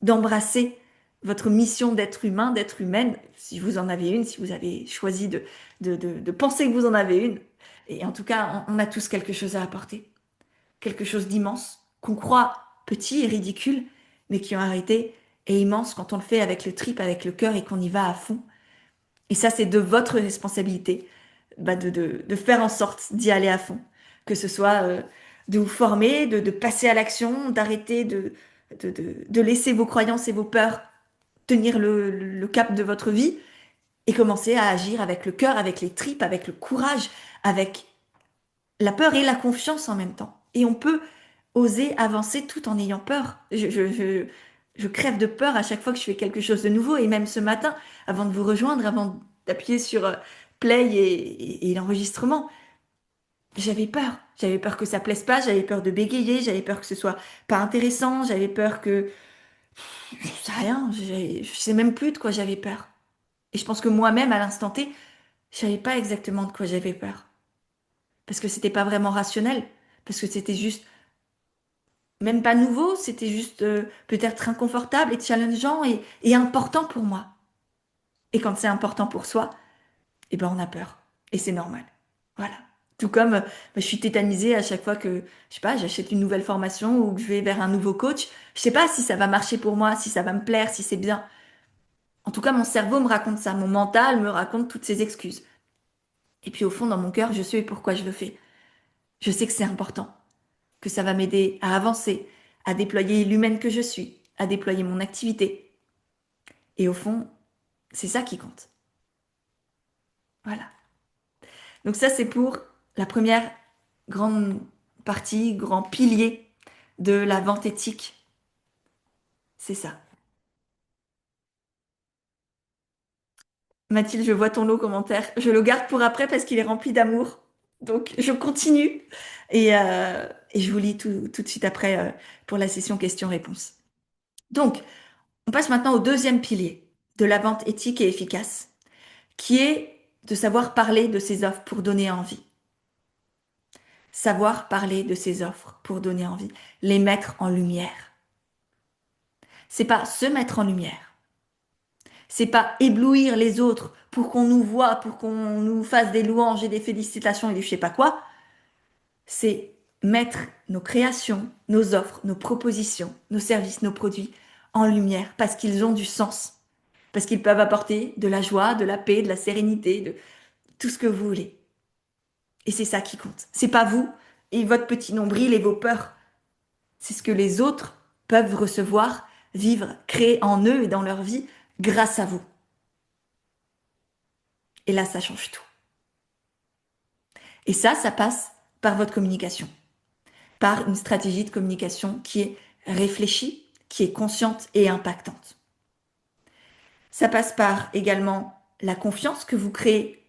D'embrasser votre mission d'être humain, d'être humaine, si vous en avez une, si vous avez choisi de penser que vous en avez une. Et en tout cas, on a tous quelque chose à apporter. Quelque chose d'immense, qu'on croit petit et ridicule, mais qui en réalité est immense quand on le fait avec le trip, avec le cœur et qu'on y va à fond. Et ça, c'est de votre responsabilité de faire en sorte d'y aller à fond. Que ce soit de vous former, de passer à l'action, d'arrêter de laisser vos croyances et vos peurs tenir le cap de votre vie et commencer à agir avec le cœur, avec les tripes, avec le courage, avec la peur et la confiance en même temps. Et on peut oser avancer tout en ayant peur. Je crève de peur à chaque fois que je fais quelque chose de nouveau. Et même ce matin, avant de vous rejoindre, avant d'appuyer sur play et l'enregistrement, j'avais peur. J'avais peur que ça plaise pas, j'avais peur de bégayer, j'avais peur que ce soit pas intéressant, j'avais peur que... Je sais rien, je sais même plus de quoi j'avais peur. Et je pense que moi-même, à l'instant T, je savais pas exactement de quoi j'avais peur. Parce que c'était pas vraiment rationnel. Parce que c'était juste même pas nouveau, c'était juste peut-être inconfortable et challengeant et important pour moi. Et quand c'est important pour soi, eh ben on a peur. Et c'est normal. Voilà. Tout comme je suis tétanisée à chaque fois que, je sais pas, j'achète une nouvelle formation ou que je vais vers un nouveau coach. Je sais pas si ça va marcher pour moi, si ça va me plaire, si c'est bien. En tout cas, mon cerveau me raconte ça, mon mental me raconte toutes ces excuses. Et puis au fond, dans mon cœur, je sais pourquoi je le fais. Je sais que c'est important, que ça va m'aider à avancer, à déployer l'humaine que je suis, à déployer mon activité. Et au fond, c'est ça qui compte. Voilà. Donc ça, c'est pour la première grande partie, grand pilier de la vente éthique. C'est ça. Mathilde, je vois ton lot commentaire. Je le garde pour après parce qu'il est rempli d'amour. Donc, je continue et je vous lis tout de suite après pour la session questions-réponses. Donc, on passe maintenant au deuxième pilier de la vente éthique et efficace, qui est de savoir parler de ses offres pour donner envie. Savoir parler de ses offres pour donner envie, les mettre en lumière. C'est pas se mettre en lumière. C'est pas éblouir les autres pour qu'on nous voit, pour qu'on nous fasse des louanges et des félicitations et du je sais pas quoi. C'est mettre nos créations, nos offres, nos propositions, nos services, nos produits en lumière parce qu'ils ont du sens, parce qu'ils peuvent apporter de la joie, de la paix, de la sérénité, de tout ce que vous voulez. Et c'est ça qui compte. C'est pas vous et votre petit nombril et vos peurs. C'est ce que les autres peuvent recevoir, vivre, créer en eux et dans leur vie grâce à vous. Et là, ça change tout. Et ça passe par votre communication, par une stratégie de communication qui est réfléchie, qui est consciente et impactante. Ça passe par également la confiance que vous créez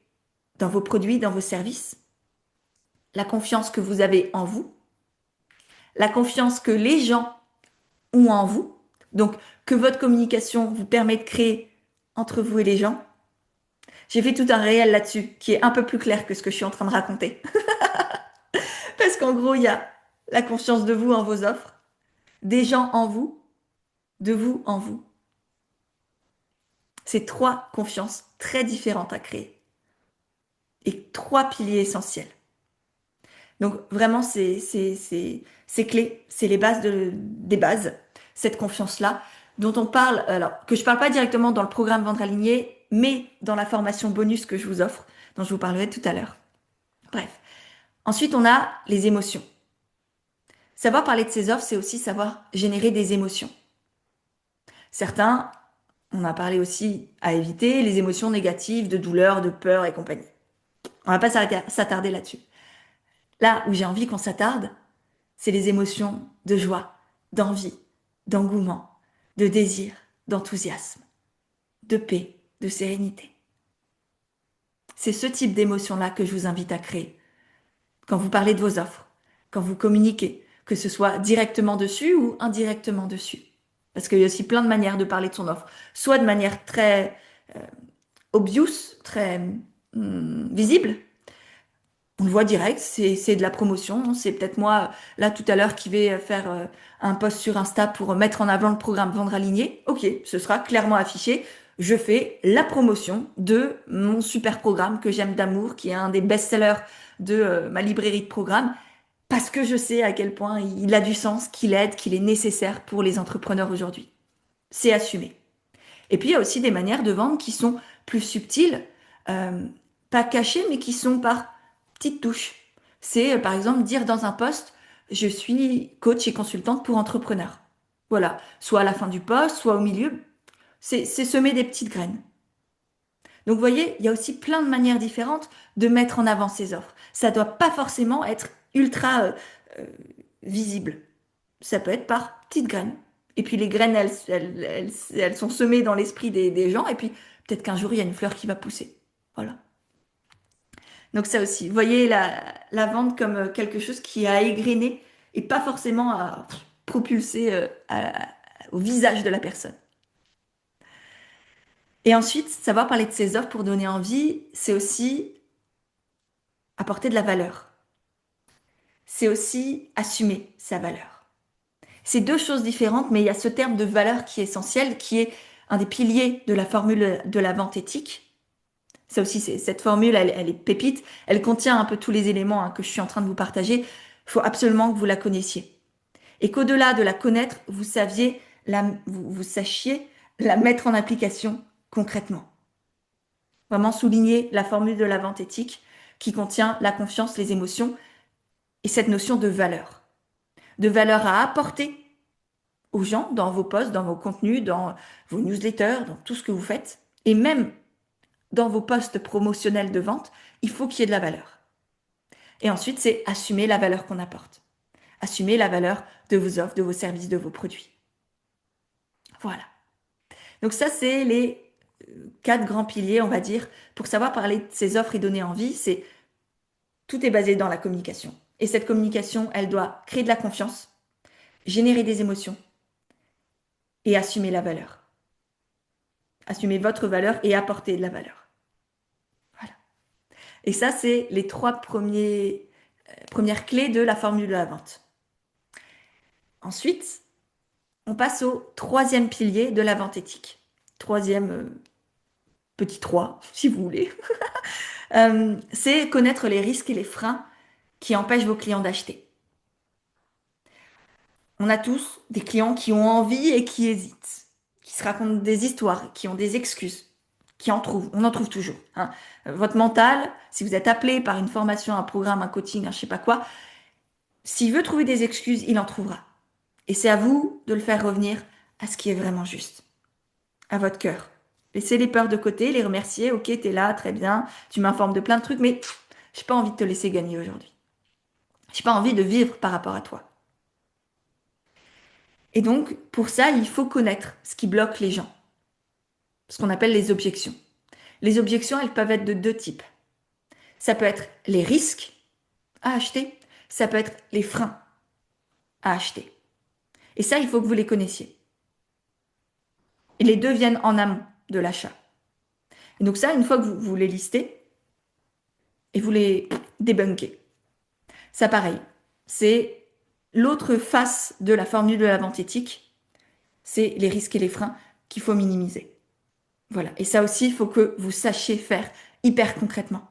dans vos produits, dans vos services, la confiance que vous avez en vous, la confiance que les gens ont en vous, donc que votre communication vous permet de créer entre vous et les gens. J'ai fait tout un réel là-dessus qui est un peu plus clair que ce que je suis en train de raconter. Parce qu'en gros, il y a la confiance de vous en vos offres, des gens en vous, de vous en vous. C'est trois confiances très différentes à créer et trois piliers essentiels. Donc vraiment, c'est clé, c'est les bases des bases, cette confiance-là, dont on parle, alors que je parle pas directement dans le programme Vendre Aligné, mais dans la formation bonus que je vous offre, dont je vous parlerai tout à l'heure. Bref. Ensuite, on a les émotions. Savoir parler de ses offres, c'est aussi savoir générer des émotions. Certains, on a parlé aussi à éviter les émotions négatives, de douleur, de peur et compagnie. On va pas s'attarder là-dessus. Là où j'ai envie qu'on s'attarde, c'est les émotions de joie, d'envie, d'engouement, de désir, d'enthousiasme, de paix, de sérénité. C'est ce type d'émotion-là que je vous invite à créer quand vous parlez de vos offres, quand vous communiquez, que ce soit directement dessus ou indirectement dessus. Parce qu'il y a aussi plein de manières de parler de son offre. Soit de manière très obvious, très visible. On le voit direct, c'est de la promotion. C'est peut-être moi, là tout à l'heure, qui vais faire un post sur Insta pour mettre en avant le programme Vendre Aligné. Ok, ce sera clairement affiché. Je fais la promotion de mon super programme que j'aime d'amour, qui est un des best-sellers de ma librairie de programmes, parce que je sais à quel point il a du sens, qu'il aide, qu'il est nécessaire pour les entrepreneurs aujourd'hui. C'est assumé. Et puis il y a aussi des manières de vendre qui sont plus subtiles, euh, pas cachées, mais qui sont par petites touches. C'est par exemple dire dans un post, je suis coach et consultante pour entrepreneurs. Voilà, soit à la fin du post, soit au milieu, c'est semer des petites graines. Donc vous voyez, il y a aussi plein de manières différentes de mettre en avant ces offres. Ça ne doit pas forcément être ultra euh, visible. Ça peut être par petites graines. Et puis les graines, elles sont semées dans l'esprit des gens. Et puis peut-être qu'un jour, il y a une fleur qui va pousser. Voilà. Donc ça aussi. Vous voyez la vente comme quelque chose qui a égrené et pas forcément à propulser au visage de la personne. Et ensuite, savoir parler de ses offres pour donner envie, c'est aussi apporter de la valeur. C'est aussi assumer sa valeur. C'est deux choses différentes, mais il y a ce terme de valeur qui est essentiel, qui est un des piliers de la formule de la vente éthique. Ça aussi, cette formule, elle est pépite. Elle contient un peu tous les éléments que je suis en train de vous partager. Il faut absolument que vous la connaissiez. Et qu'au-delà de la connaître, vous sachiez la mettre en application concrètement. Vraiment souligner la formule de la vente éthique qui contient la confiance, les émotions et cette notion de valeur. De valeur à apporter aux gens dans vos posts, dans vos contenus, dans vos newsletters, dans tout ce que vous faites. Et même dans vos posts promotionnels de vente, il faut qu'il y ait de la valeur. Et ensuite, c'est assumer la valeur qu'on apporte. Assumer la valeur de vos offres, de vos services, de vos produits. Voilà. Donc ça, c'est les 4 grands piliers, on va dire, pour savoir parler de ces offres et donner envie. C'est tout est basé dans la communication. Et cette communication, elle doit créer de la confiance, générer des émotions et assumer la valeur. Assumer votre valeur et apporter de la valeur. Voilà. Et ça, c'est les 3 premières clés de la formule de la vente. Ensuite, on passe au 3e pilier de la vente éthique. Troisième petit 3, si vous voulez. C'est connaître les risques et les freins qui empêchent vos clients d'acheter. On a tous des clients qui ont envie et qui hésitent, qui se racontent des histoires, qui ont des excuses, qui en trouvent. On en trouve toujours. Hein. Votre mental, si vous êtes appelé par une formation, un programme, un coaching, un je sais pas quoi, s'il veut trouver des excuses, il en trouvera. Et c'est à vous de le faire revenir à ce qui est vraiment juste, à votre cœur. Laissez les peurs de côté, les remercier. Ok, t'es là, très bien. Tu m'informes de plein de trucs, mais j'ai pas envie de te laisser gagner aujourd'hui. J'ai pas envie de vivre par rapport à toi. Et donc, pour ça, il faut connaître ce qui bloque les gens. Ce qu'on appelle les objections. Les objections, elles peuvent être de 2 types. Ça peut être les risques à acheter. Ça peut être les freins à acheter. Et ça, il faut que vous les connaissiez. Et les deux viennent en amont de l'achat. Et donc ça, une fois que vous les listez et vous les débunkez, ça pareil, c'est l'autre face de la formule de la vente éthique, c'est les risques et les freins qu'il faut minimiser. Voilà. Et ça aussi, il faut que vous sachiez faire hyper concrètement.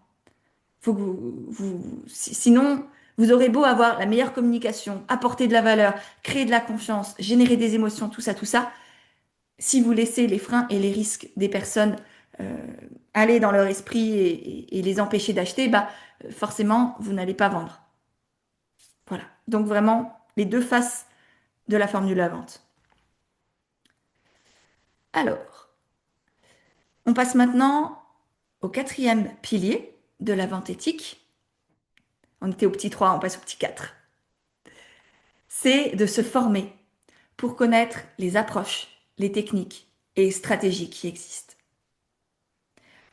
Faut que sinon, vous aurez beau avoir la meilleure communication, apporter de la valeur, créer de la confiance, générer des émotions, tout ça, tout ça. Si vous laissez les freins et les risques des personnes euh, aller dans leur esprit et les empêcher d'acheter, bah forcément, vous n'allez pas vendre. Voilà. Donc vraiment, les deux faces de la formule de la vente. Alors, on passe maintenant au 4e pilier de la vente éthique. On était au petit 3, on passe au petit 4. C'est de se former pour connaître les approches, les techniques et les stratégies qui existent.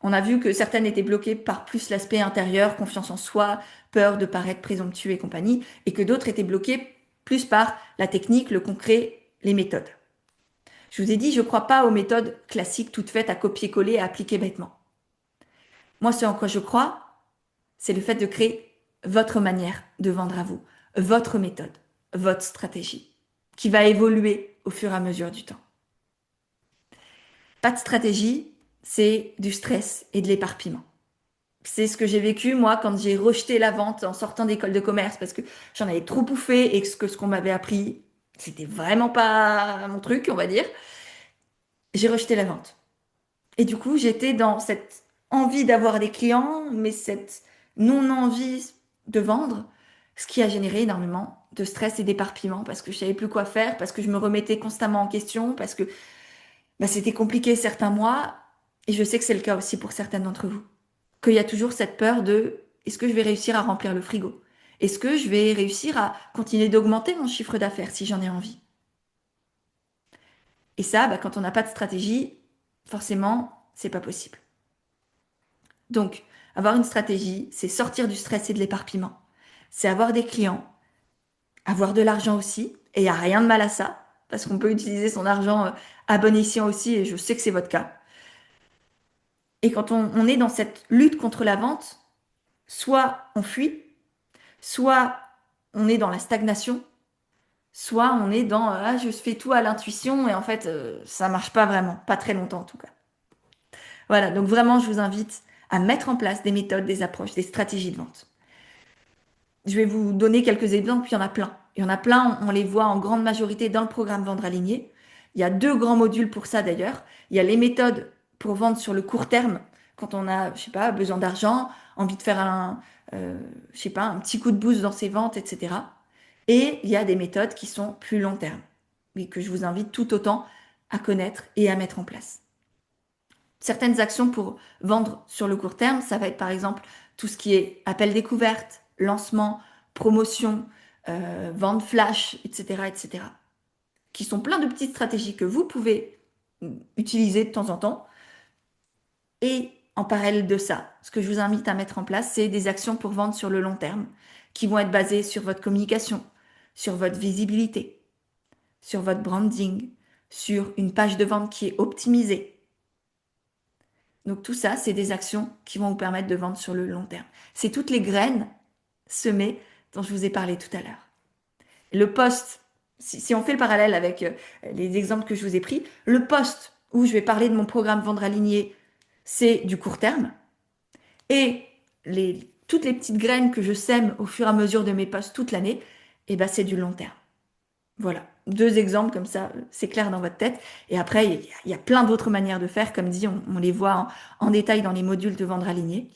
On a vu que certaines étaient bloquées par plus l'aspect intérieur, confiance en soi, peur de paraître présomptueux et compagnie, et que d'autres étaient bloquées plus par la technique, le concret, les méthodes. Je vous ai dit, je ne crois pas aux méthodes classiques toutes faites à copier-coller et à appliquer bêtement. Moi, ce en quoi je crois, c'est le fait de créer votre manière de vendre à vous, votre méthode, votre stratégie, qui va évoluer au fur et à mesure du temps. Pas de stratégie, c'est du stress et de l'éparpillement. C'est ce que j'ai vécu, moi, quand j'ai rejeté la vente en sortant d'école de commerce parce que j'en avais trop bouffé et que ce qu'on m'avait appris, c'était vraiment pas mon truc, on va dire. J'ai rejeté la vente. Et du coup, j'étais dans cette envie d'avoir des clients, mais cette non-envie de vendre, ce qui a généré énormément de stress et d'éparpillement parce que je savais plus quoi faire, parce que je me remettais constamment en question, parce que bah, c'était compliqué certains mois. Et je sais que c'est le cas aussi pour certaines d'entre vous. Qu'il y a toujours cette peur de est-ce que je vais réussir à remplir le frigo? Est-ce que je vais réussir à continuer d'augmenter mon chiffre d'affaires si j'en ai envie? Et ça, bah, quand on n'a pas de stratégie, forcément, c'est pas possible. Donc, avoir une stratégie, c'est sortir du stress et de l'éparpillement. C'est avoir des clients, avoir de l'argent aussi, et il n'y a rien de mal à ça, parce qu'on peut utiliser son argent à bon escient aussi, et je sais que c'est votre cas. Et quand on est dans cette lutte contre la vente, soit on fuit, soit on est dans la stagnation, soit on est dans ah, je fais tout à l'intuition et en fait ça marche pas vraiment, pas très longtemps en tout cas. Voilà, donc vraiment je vous invite à mettre en place des méthodes, des approches, des stratégies de vente. Je vais vous donner quelques exemples, il y en a plein. Il y en a plein, on les voit en grande majorité dans le programme Vendre aligné. Il y a deux grands modules pour ça d'ailleurs. Il y a les méthodes pour vendre sur le court terme, quand on a, je sais pas, besoin d'argent, envie de faire je sais pas, un petit coup de boost dans ses ventes, etc. Et il y a des méthodes qui sont plus long terme, mais que je vous invite tout autant à connaître et à mettre en place. Certaines actions pour vendre sur le court terme, ça va être par exemple tout ce qui est appel découverte, lancement, promotion, vente flash, etc., etc., qui sont plein de petites stratégies que vous pouvez utiliser de temps en temps. Et en parallèle de ça, ce que je vous invite à mettre en place, c'est des actions pour vendre sur le long terme, qui vont être basées sur votre communication, sur votre visibilité, sur votre branding, sur une page de vente qui est optimisée. Donc tout ça, c'est des actions qui vont vous permettre de vendre sur le long terme. C'est toutes les graines semées dont je vous ai parlé tout à l'heure. Le poste, si on fait le parallèle avec les exemples que je vous ai pris, le poste où je vais parler de mon programme Vendre aligné, c'est du court terme. Et toutes les petites graines que je sème au fur et à mesure de mes posts toute l'année, eh ben, c'est du long terme. Voilà, deux exemples comme ça, c'est clair dans votre tête. Et après, il y a plein d'autres manières de faire. Comme dit, on les voit en détail dans les modules de Vendre aligné.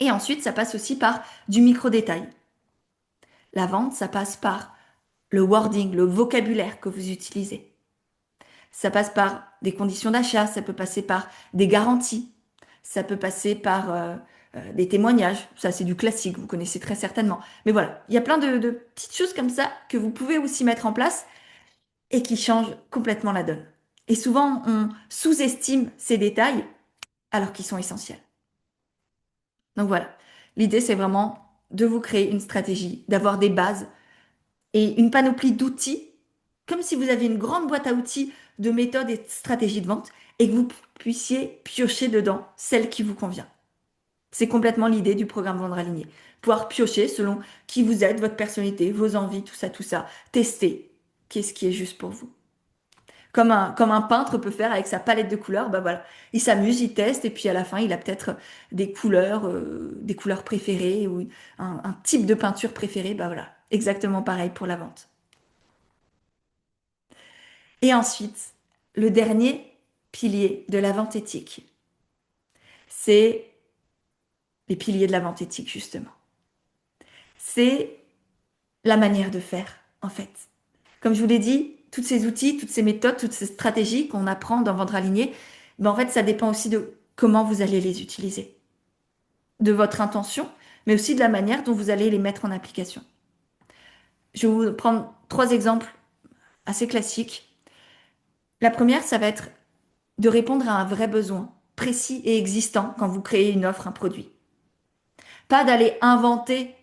Et ensuite, ça passe aussi par du micro-détail. La vente, ça passe par le wording, le vocabulaire que vous utilisez. Ça passe par des conditions d'achat, ça peut passer par des garanties, ça peut passer par des témoignages. Ça, c'est du classique, vous connaissez très certainement. Mais voilà, il y a plein de petites choses comme ça que vous pouvez aussi mettre en place et qui changent complètement la donne. Et souvent, on sous-estime ces détails alors qu'ils sont essentiels. Donc voilà, l'idée, c'est vraiment de vous créer une stratégie, d'avoir des bases et une panoplie d'outils, comme si vous aviez une grande boîte à outils de méthodes et de stratégies de vente et que vous puissiez piocher dedans celle qui vous convient. C'est complètement l'idée du programme Vendre aligné. Pouvoir piocher selon qui vous êtes, votre personnalité, vos envies, tout ça. Tester qu'est-ce qui est juste pour vous. Comme un peintre peut faire avec sa palette de couleurs, bah voilà. Il s'amuse, il teste, et puis à la fin, il a peut-être des couleurs préférées ou un type de peinture préféré, bah voilà. Exactement pareil pour la vente. Et ensuite, le dernier pilier de la vente éthique, c'est les piliers de la vente éthique, justement. C'est la manière de faire, en fait. Comme je vous l'ai dit, tous ces outils, toutes ces méthodes, toutes ces stratégies qu'on apprend dans Vendre aligné, ben en fait, ça dépend aussi de comment vous allez les utiliser, de votre intention, mais aussi de la manière dont vous allez les mettre en application. Je vais vous prendre trois exemples assez classiques. La première, ça va être de répondre à un vrai besoin précis et existant quand vous créez une offre, un produit. Pas d'aller inventer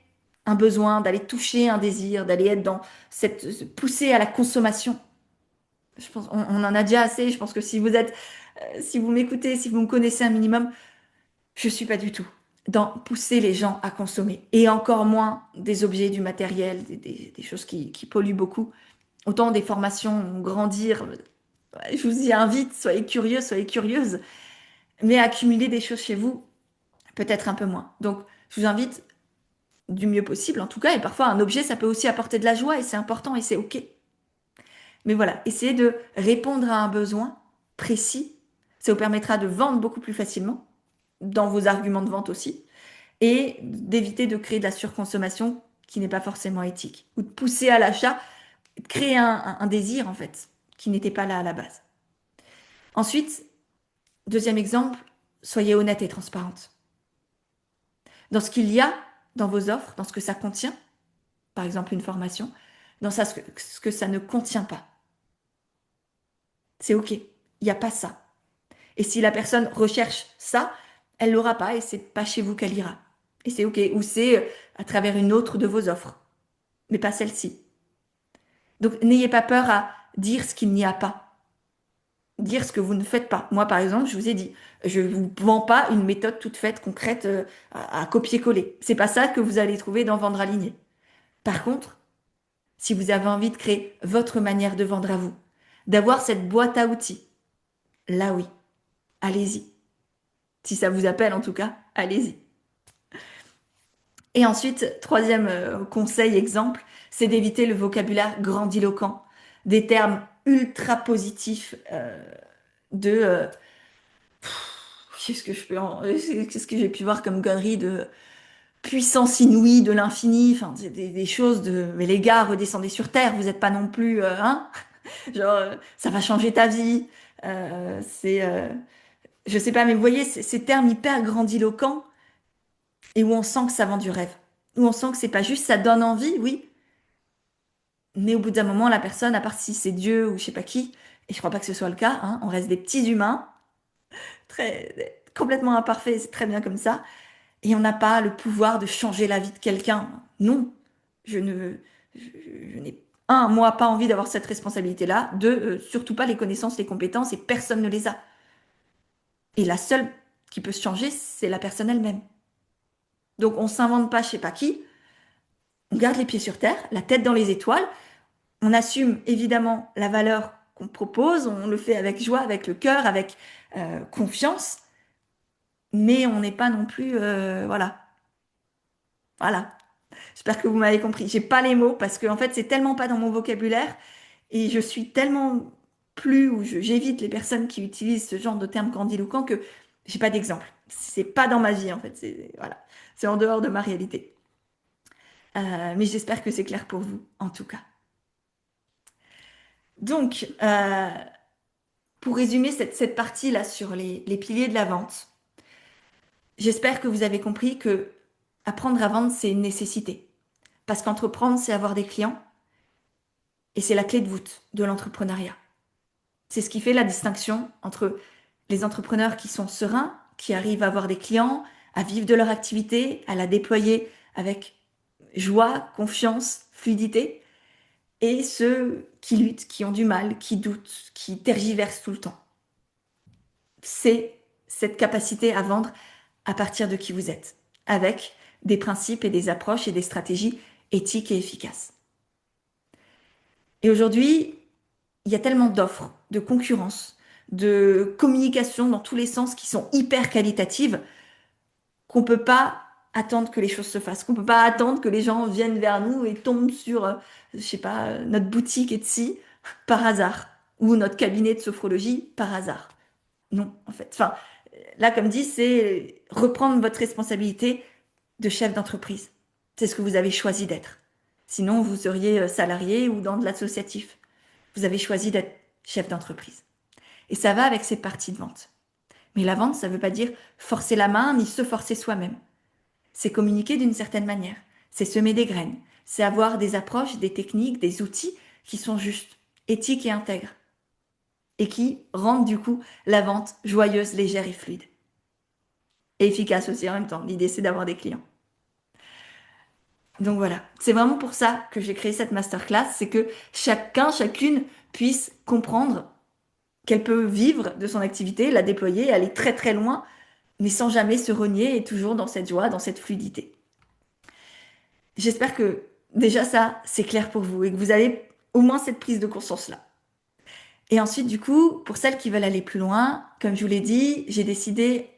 un besoin, d'aller toucher un désir, d'aller être dans cette poussée à la consommation. Je pense, on en a déjà assez. Je pense que si vous m'écoutez, si vous me connaissez un minimum, je suis pas du tout dans pousser les gens à consommer. Et encore moins des objets, du matériel, des choses qui polluent beaucoup. Autant des formations, grandir. Je vous y invite, soyez curieux, soyez curieuse. Mais accumuler des choses chez vous, peut-être un peu moins. Donc, je vous invite du mieux possible, en tout cas. Et parfois, un objet, ça peut aussi apporter de la joie et c'est important et c'est OK. Mais voilà, essayez de répondre à un besoin précis. Ça vous permettra de vendre beaucoup plus facilement, dans vos arguments de vente aussi, et d'éviter de créer de la surconsommation qui n'est pas forcément éthique, ou de pousser à l'achat, de créer un désir en fait, qui n'était pas là à la base. Ensuite, deuxième exemple, soyez honnête et transparente. Dans ce qu'il y a dans vos offres, dans ce que ça contient, par exemple une formation, dans ce que ça ne contient pas. C'est OK, il n'y a pas ça. Et si la personne recherche ça, elle l'aura pas et c'est pas chez vous qu'elle ira. Et c'est OK. Ou c'est à travers une autre de vos offres, mais pas celle-ci. Donc n'ayez pas peur à dire ce qu'il n'y a pas. Dire ce que vous ne faites pas. Moi, par exemple, je vous ai dit, je ne vous vends pas une méthode toute faite, concrète, à copier-coller. C'est pas ça que vous allez trouver dans Vendre aligné. Par contre, si vous avez envie de créer votre manière de vendre à vous, d'avoir cette boîte à outils, là oui, allez-y. Si ça vous appelle en tout cas, allez-y. Et ensuite, troisième conseil, exemple, c'est d'éviter le vocabulaire grandiloquent, des termes ultra positifs de qu'est-ce que je peux qu'est-ce que j'ai pu voir comme connerie de puissance inouïe de l'infini, enfin c'est des choses de mais les gars, redescendez sur terre, vous n'êtes pas non plus hein, genre ça va changer ta vie. C'est je sais pas, mais vous voyez ces termes hyper grandiloquents et où on sent que ça vend du rêve, où on sent que c'est pas juste, ça donne envie, oui, mais au bout d'un moment, la personne, à part si c'est Dieu ou je sais pas qui, et je crois pas que ce soit le cas, hein, on reste des petits humains, très complètement imparfaits, c'est très bien comme ça, et on n'a pas le pouvoir de changer la vie de quelqu'un. Non, je ne, je n'ai moi pas envie d'avoir cette responsabilité-là, deux, surtout pas les connaissances, les compétences, et personne ne les a. Et la seule qui peut se changer, c'est la personne elle-même. Donc on s'invente pas, je sais pas qui, on garde les pieds sur terre, la tête dans les étoiles. On assume évidemment la valeur qu'on propose, on le fait avec joie, avec le cœur, avec confiance, mais on n'est pas non plus, voilà, voilà. J'espère que vous m'avez compris. J'ai pas les mots parce que en fait c'est tellement pas dans mon vocabulaire et je suis tellement plus ou j'évite les personnes qui utilisent ce genre de termes grandiloquents que j'ai pas d'exemple. C'est pas dans ma vie en fait. C'est voilà, c'est en dehors de ma réalité. Mais j'espère que c'est clair pour vous en tout cas. Donc, pour résumer cette partie-là sur les piliers de la vente, j'espère que vous avez compris que apprendre à vendre, c'est une nécessité. Parce qu'entreprendre, c'est avoir des clients et c'est la clé de voûte de l'entrepreneuriat. C'est ce qui fait la distinction entre les entrepreneurs qui sont sereins, qui arrivent à avoir des clients, à vivre de leur activité, à la déployer avec joie, confiance, fluidité, et ceux qui luttent, qui ont du mal, qui doutent, qui tergiversent tout le temps. C'est cette capacité à vendre à partir de qui vous êtes, avec des principes et des approches et des stratégies éthiques et efficaces. Et aujourd'hui, il y a tellement d'offres, de concurrence, de communication dans tous les sens qui sont hyper qualitatives qu'on ne peut pas attendre que les choses se fassent, qu'on ne peut pas attendre que les gens viennent vers nous et tombent sur, je sais pas, notre boutique Etsy par hasard ou notre cabinet de sophrologie par hasard. Non, en fait. Enfin, là, comme dit, c'est reprendre votre responsabilité de chef d'entreprise. C'est ce que vous avez choisi d'être. Sinon, vous seriez salarié ou dans de l'associatif. Vous avez choisi d'être chef d'entreprise. Et ça va avec cette partie de vente. Mais la vente, ça ne veut pas dire forcer la main ni se forcer soi-même. C'est communiquer d'une certaine manière. C'est semer des graines. C'est avoir des approches, des techniques, des outils qui sont justes, éthiques et intègres. Et qui rendent du coup la vente joyeuse, légère et fluide. Et efficace aussi en même temps. L'idée, c'est d'avoir des clients. Donc voilà, c'est vraiment pour ça que j'ai créé cette masterclass, c'est que chacun, chacune puisse comprendre qu'elle peut vivre de son activité, la déployer, aller très très loin, mais sans jamais se renier et toujours dans cette joie, dans cette fluidité. J'espère que déjà ça, c'est clair pour vous et que vous avez au moins cette prise de conscience-là. Et ensuite, du coup, pour celles qui veulent aller plus loin, comme je vous l'ai dit, j'ai décidé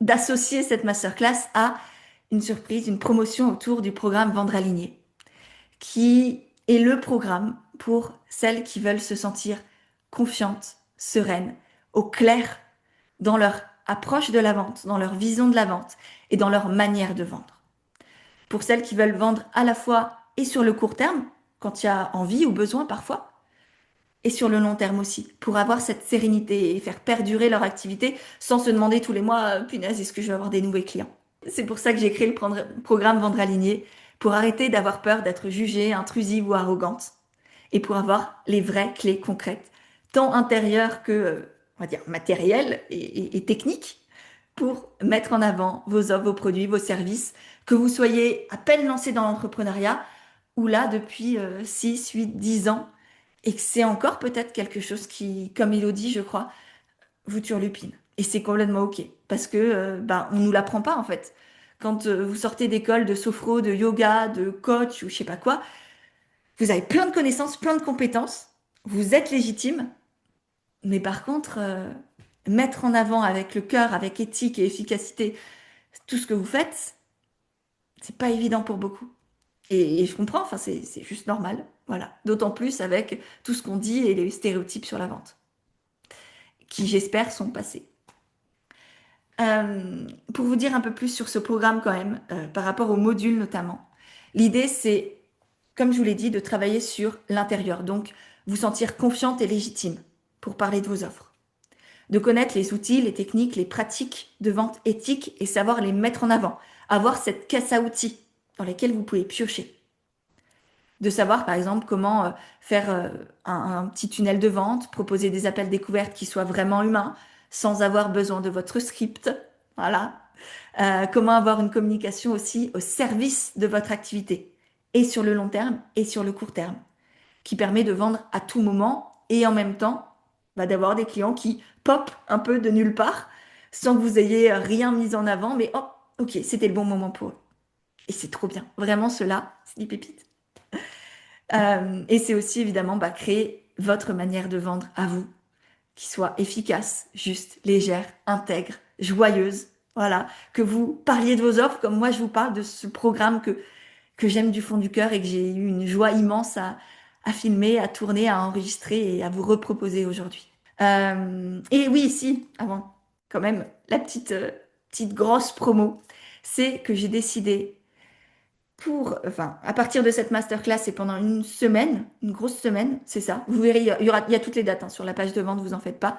d'associer cette masterclass à une surprise, une promotion autour du programme Vendre Aligné, qui est le programme pour celles qui veulent se sentir confiantes, sereines, au clair dans leur approche de la vente, dans leur vision de la vente et dans leur manière de vendre. Pour celles qui veulent vendre à la fois et sur le court terme, quand il y a envie ou besoin parfois, et sur le long terme aussi, pour avoir cette sérénité et faire perdurer leur activité sans se demander tous les mois, punaise, est-ce que je vais avoir des nouveaux clients? C'est pour ça que j'ai créé le programme Vendre Aligné, pour arrêter d'avoir peur d'être jugée, intrusive ou arrogante, et pour avoir les vraies clés concrètes, tant intérieures que, on va dire, matérielles et techniques, pour mettre en avant vos offres, vos produits, vos services, que vous soyez à peine lancé dans l'entrepreneuriat, ou là depuis 6, 8, 10 ans, et que c'est encore peut-être quelque chose qui, comme Elodie, je crois, vous turlupine. Et c'est complètement OK. Parce que bah, on nous l'apprend pas en fait. Quand vous sortez d'école de sophro, de yoga, de coach ou je sais pas quoi, vous avez plein de connaissances, plein de compétences, vous êtes légitime, mais par contre, mettre en avant avec le cœur, avec éthique et efficacité tout ce que vous faites, c'est pas évident pour beaucoup. Et je comprends, enfin, c'est juste normal. Voilà. D'autant plus avec tout ce qu'on dit et les stéréotypes sur la vente, qui j'espère sont passés. Pour vous dire un peu plus sur ce programme quand même, par rapport aux modules notamment, l'idée c'est, comme je vous l'ai dit, de travailler sur l'intérieur. Donc, vous sentir confiante et légitime pour parler de vos offres. De connaître les outils, les techniques, les pratiques de vente éthique et savoir les mettre en avant. Avoir cette caisse à outils dans laquelle vous pouvez piocher. De savoir par exemple comment faire un petit tunnel de vente, proposer des appels découvertes qui soient vraiment humains, sans avoir besoin de votre script. Voilà. Comment avoir une communication aussi au service de votre activité, et sur le long terme et sur le court terme, qui permet de vendre à tout moment et en même temps d'avoir des clients qui pop un peu de nulle part, sans que vous ayez rien mis en avant, mais oh, ok, c'était le bon moment pour eux. Et c'est trop bien. Vraiment, cela, c'est des pépites. Et c'est aussi évidemment créer votre manière de vendre à vous, qui soit efficace, juste, légère, intègre, joyeuse. Voilà, que vous parliez de vos offres comme moi je vous parle de ce programme que j'aime du fond du cœur et que j'ai eu une joie immense à filmer, à tourner, à enregistrer et à vous reproposer aujourd'hui. Et oui, ici, avant, quand même, la petite grosse promo, c'est que j'ai décidé enfin, à partir de cette masterclass et pendant une semaine, une grosse semaine, c'est ça, vous verrez, il y a toutes les dates sur la page de vente, vous en faites pas,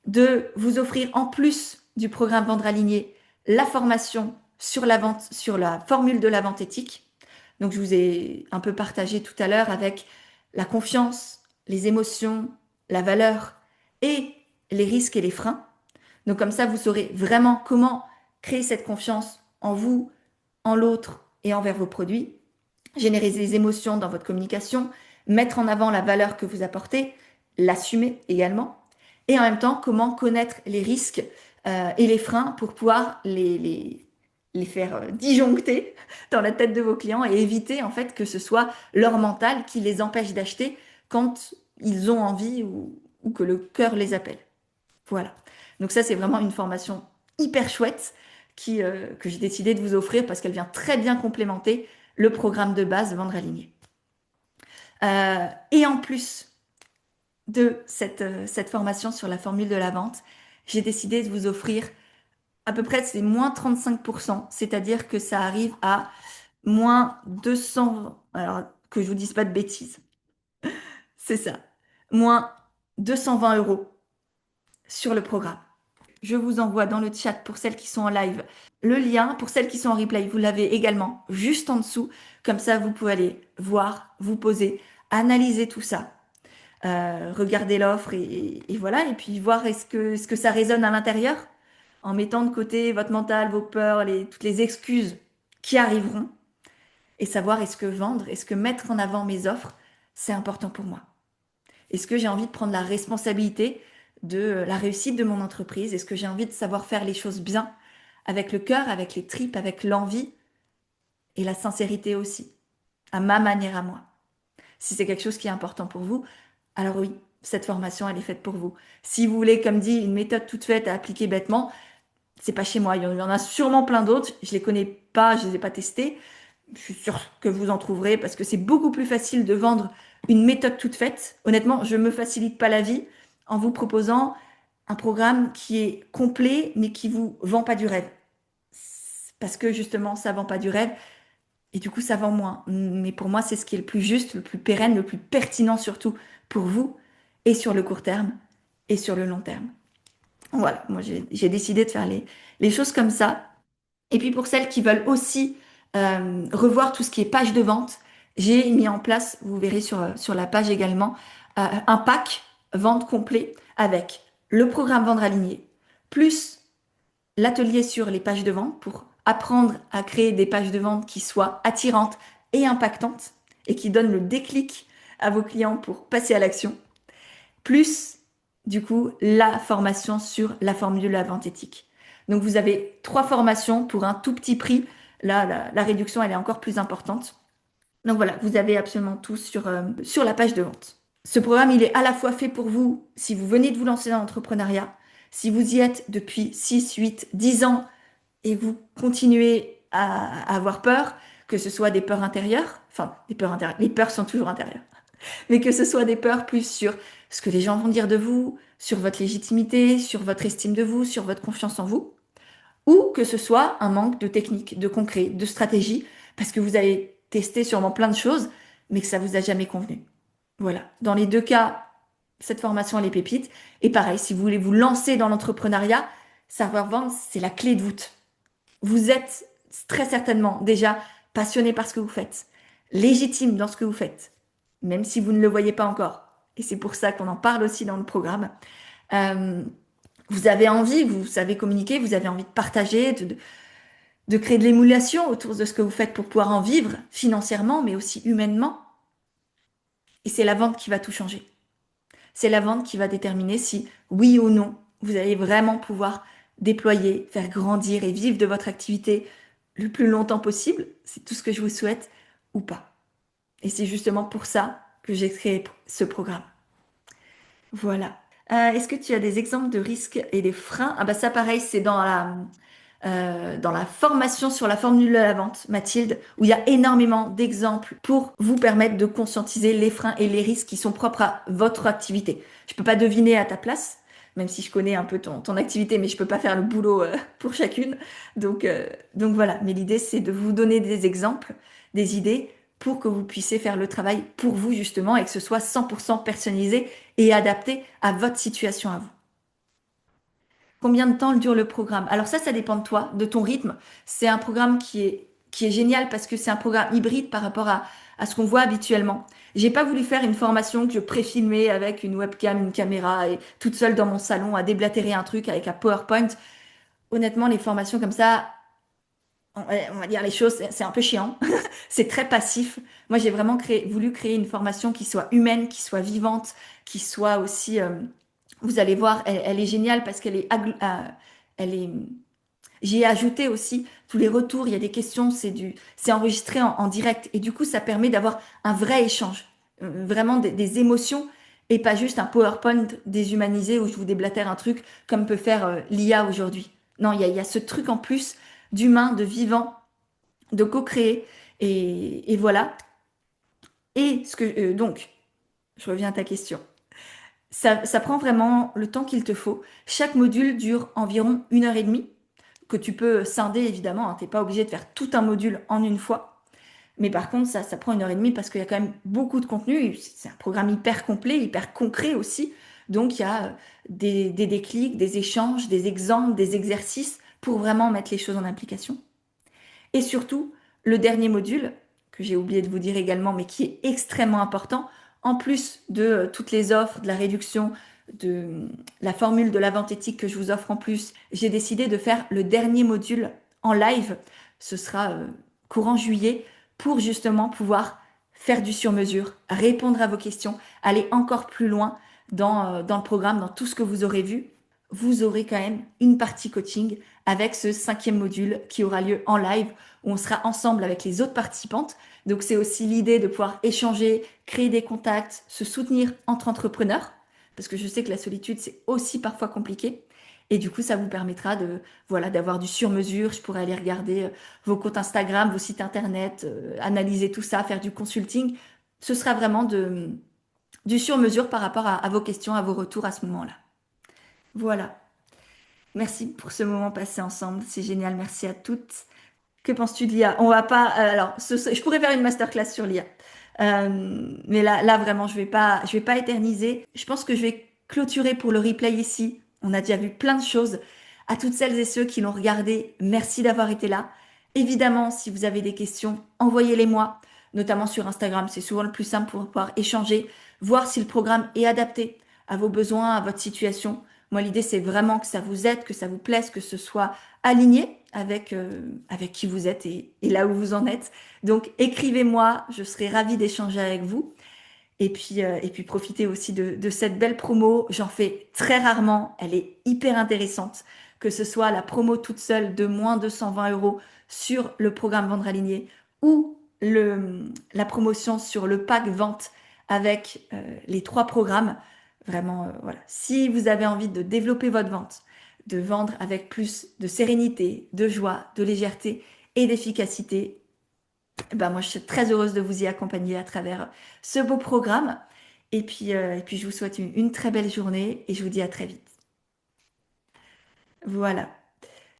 de vous offrir en plus du programme Vendre Aligné la formation sur la vente, sur la formule de la vente éthique. Donc, je vous ai un peu partagé tout à l'heure avec la confiance, les émotions, la valeur et les risques et les freins. Donc, comme ça, vous saurez vraiment comment créer cette confiance en vous, en l'autre et envers vos produits, générer des émotions dans votre communication, mettre en avant la valeur que vous apportez, l'assumer également, et en même temps, comment connaître les risques et les freins pour pouvoir les faire disjoncter dans la tête de vos clients et éviter en fait que ce soit leur mental qui les empêche d'acheter quand ils ont envie ou que le cœur les appelle. Voilà. Donc ça, c'est vraiment une formation hyper chouette que j'ai décidé de vous offrir parce qu'elle vient très bien complémenter le programme de base Vendre Aligné. Et en plus de cette formation sur la formule de la vente, j'ai décidé de vous offrir à peu près, c'est moins 35%, c'est-à-dire que ça arrive à moins 200, alors que je vous dise pas de bêtises, c'est ça, moins 220 euros sur le programme. Je vous envoie dans le chat pour celles qui sont en live le lien. Pour celles qui sont en replay, vous l'avez également juste en dessous. Comme ça, vous pouvez aller voir, vous poser, analyser tout ça. Regarder l'offre et voilà. Et puis voir est-ce que ça résonne à l'intérieur en mettant de côté votre mental, vos peurs, toutes les excuses qui arriveront. Et savoir est-ce que vendre, est-ce que mettre en avant mes offres, c'est important pour moi. Est-ce que j'ai envie de prendre la responsabilité de la réussite de mon entreprise? Est-ce que j'ai envie de savoir faire les choses bien, avec le cœur, avec les tripes, avec l'envie et la sincérité aussi, à ma manière à moi? Si c'est quelque chose qui est important pour vous, alors oui, cette formation, elle est faite pour vous. Si vous voulez, comme dit, une méthode toute faite à appliquer bêtement, c'est pas chez moi. Il y en a sûrement plein d'autres. Je les connais pas, je les ai pas testés. Je suis sûre que vous en trouverez parce que c'est beaucoup plus facile de vendre une méthode toute faite. Honnêtement, je me facilite pas la vie en vous proposant un programme qui est complet mais qui vous vend pas du rêve. Parce que justement, ça vend pas du rêve et du coup, ça vend moins. Mais pour moi, c'est ce qui est le plus juste, le plus pérenne, le plus pertinent surtout pour vous et sur le court terme et sur le long terme. Voilà, moi j'ai décidé de faire les choses comme ça. Et puis pour celles qui veulent aussi revoir tout ce qui est page de vente, j'ai mis en place, vous verrez sur la page également, un pack vente complet avec le programme Vendre Aligné, plus l'atelier sur les pages de vente pour apprendre à créer des pages de vente qui soient attirantes et impactantes et qui donnent le déclic à vos clients pour passer à l'action, plus du coup la formation sur la formule de la vente éthique. Donc vous avez 3 formations pour un tout petit prix. Là, la réduction, elle est encore plus importante. Donc voilà, vous avez absolument tout sur la page de vente. Ce programme, il est à la fois fait pour vous si vous venez de vous lancer dans l'entrepreneuriat, Si vous y êtes depuis 6, 8, 10 ans et vous continuez à avoir peur, que ce soit des peurs intérieures, enfin, des peurs intérieures, les peurs sont toujours intérieures, mais que ce soit des peurs plus sur ce que les gens vont dire de vous, sur votre légitimité, sur votre estime de vous, sur votre confiance en vous, ou que ce soit un manque de technique, de concret, de stratégie, parce que vous avez testé sûrement plein de choses, mais que ça vous a jamais convenu. Voilà. Dans les deux cas, cette formation, elle est pépite. Et pareil, si vous voulez vous lancer dans l'entrepreneuriat, savoir vendre, c'est la clé de voûte. Vous êtes très certainement déjà passionné par ce que vous faites, légitime dans ce que vous faites, même si vous ne le voyez pas encore. Et c'est pour ça qu'on en parle aussi dans le programme. Euh, Vous avez envie, vous savez communiquer, vous avez envie de partager, de créer de l'émulation autour de ce que vous faites pour pouvoir en vivre financièrement, mais aussi humainement. Et c'est la vente qui va tout changer. C'est la vente qui va déterminer si, oui ou non, vous allez vraiment pouvoir déployer, faire grandir et vivre de votre activité le plus longtemps possible, c'est tout ce que je vous souhaite, ou pas. Et c'est justement pour ça que j'ai créé ce programme. Voilà. Est-ce que tu as des exemples de risques et des freins? Ah bah ça pareil, c'est dans la formation sur la formule de la vente, Mathilde, où il y a énormément d'exemples pour vous permettre de conscientiser les freins et les risques qui sont propres à votre activité. Je peux pas deviner à ta place, même si je connais un peu ton activité, mais je peux pas faire le boulot pour chacune. Donc voilà. Mais l'idée, c'est de vous donner des exemples, des idées pour que vous puissiez faire le travail pour vous justement et que ce soit 100% personnalisé et adapté à votre situation à vous. Combien de temps dure le programme? Alors ça dépend de toi, de ton rythme. C'est un programme qui est génial parce que c'est un programme hybride par rapport à ce qu'on voit habituellement. J'ai pas voulu faire une formation que je préfilmais avec une webcam, une caméra et toute seule dans mon salon à déblatérer un truc avec un PowerPoint. Honnêtement, les formations comme ça, on va dire les choses, c'est un peu chiant. C'est très passif. Moi, j'ai vraiment voulu créer une formation qui soit humaine, qui soit vivante, qui soit aussi vous allez voir, elle est géniale parce qu'elle est, elle est. J'y ai ajouté aussi tous les retours. Il y a des questions, c'est enregistré en direct et du coup, ça permet d'avoir un vrai échange, vraiment des émotions et pas juste un PowerPoint déshumanisé où je vous déblatère un truc comme peut faire l'IA aujourd'hui. Non, il y a ce truc en plus d'humain, de vivant, de co-créer et voilà. Et donc, je reviens à ta question. Ça prend vraiment le temps qu'il te faut. Chaque module dure environ 1 heure et demie, que tu peux scinder évidemment. Hein, t'es pas obligé de faire tout un module en une fois. Mais par contre, ça prend 1 heure et demie parce qu'il y a quand même beaucoup de contenu. C'est un programme hyper complet, hyper concret aussi. Donc il y a des déclics, des échanges, des exemples, des exercices pour vraiment mettre les choses en application. Et surtout, le dernier module, que j'ai oublié de vous dire également, mais qui est extrêmement important, en plus de toutes les offres, de la réduction, de la formule de la vente éthique que je vous offre en plus, j'ai décidé de faire le dernier module en live. Ce sera courant juillet pour justement pouvoir faire du sur-mesure, répondre à vos questions, aller encore plus loin dans le programme, dans tout ce que vous aurez vu. Vous aurez quand même une partie coaching avec ce 5e module qui aura lieu en live où on sera ensemble avec les autres participantes. Donc c'est aussi l'idée de pouvoir échanger, créer des contacts, se soutenir entre entrepreneurs, parce que je sais que la solitude, c'est aussi parfois compliqué. Et du coup, ça vous permettra voilà, d'avoir du sur-mesure. Je pourrais aller regarder vos comptes Instagram, vos sites internet, analyser tout ça, faire du consulting. Ce sera vraiment du sur-mesure par rapport à vos questions, à vos retours à ce moment-là. Voilà. Merci pour ce moment passé ensemble. C'est génial. Merci à toutes. Que penses-tu de l'IA? On va pas. Alors, je pourrais faire une masterclass sur l'IA. Mais là, vraiment, je vais pas éterniser. Je pense que je vais clôturer pour le replay ici. On a déjà vu plein de choses. À toutes celles et ceux qui l'ont regardé, merci d'avoir été là. Évidemment, si vous avez des questions, envoyez-les moi, notamment sur Instagram. C'est souvent le plus simple pour pouvoir échanger, voir si le programme est adapté à vos besoins, à votre situation. Moi, l'idée, c'est vraiment que ça vous aide, que ça vous plaise, que ce soit aligné avec qui vous êtes et là où vous en êtes. Donc, écrivez-moi, je serai ravie d'échanger avec vous. Et puis profitez aussi de cette belle promo. J'en fais très rarement. Elle est hyper intéressante. Que ce soit la promo toute seule de moins de 120 euros sur le programme Vendre Aligné ou la promotion sur le pack vente avec les 3 programmes. Vraiment, voilà. Si vous avez envie de développer votre vente, de vendre avec plus de sérénité, de joie, de légèreté et d'efficacité, ben moi, je suis très heureuse de vous y accompagner à travers ce beau programme. Et puis je vous souhaite une très belle journée et je vous dis à très vite. Voilà.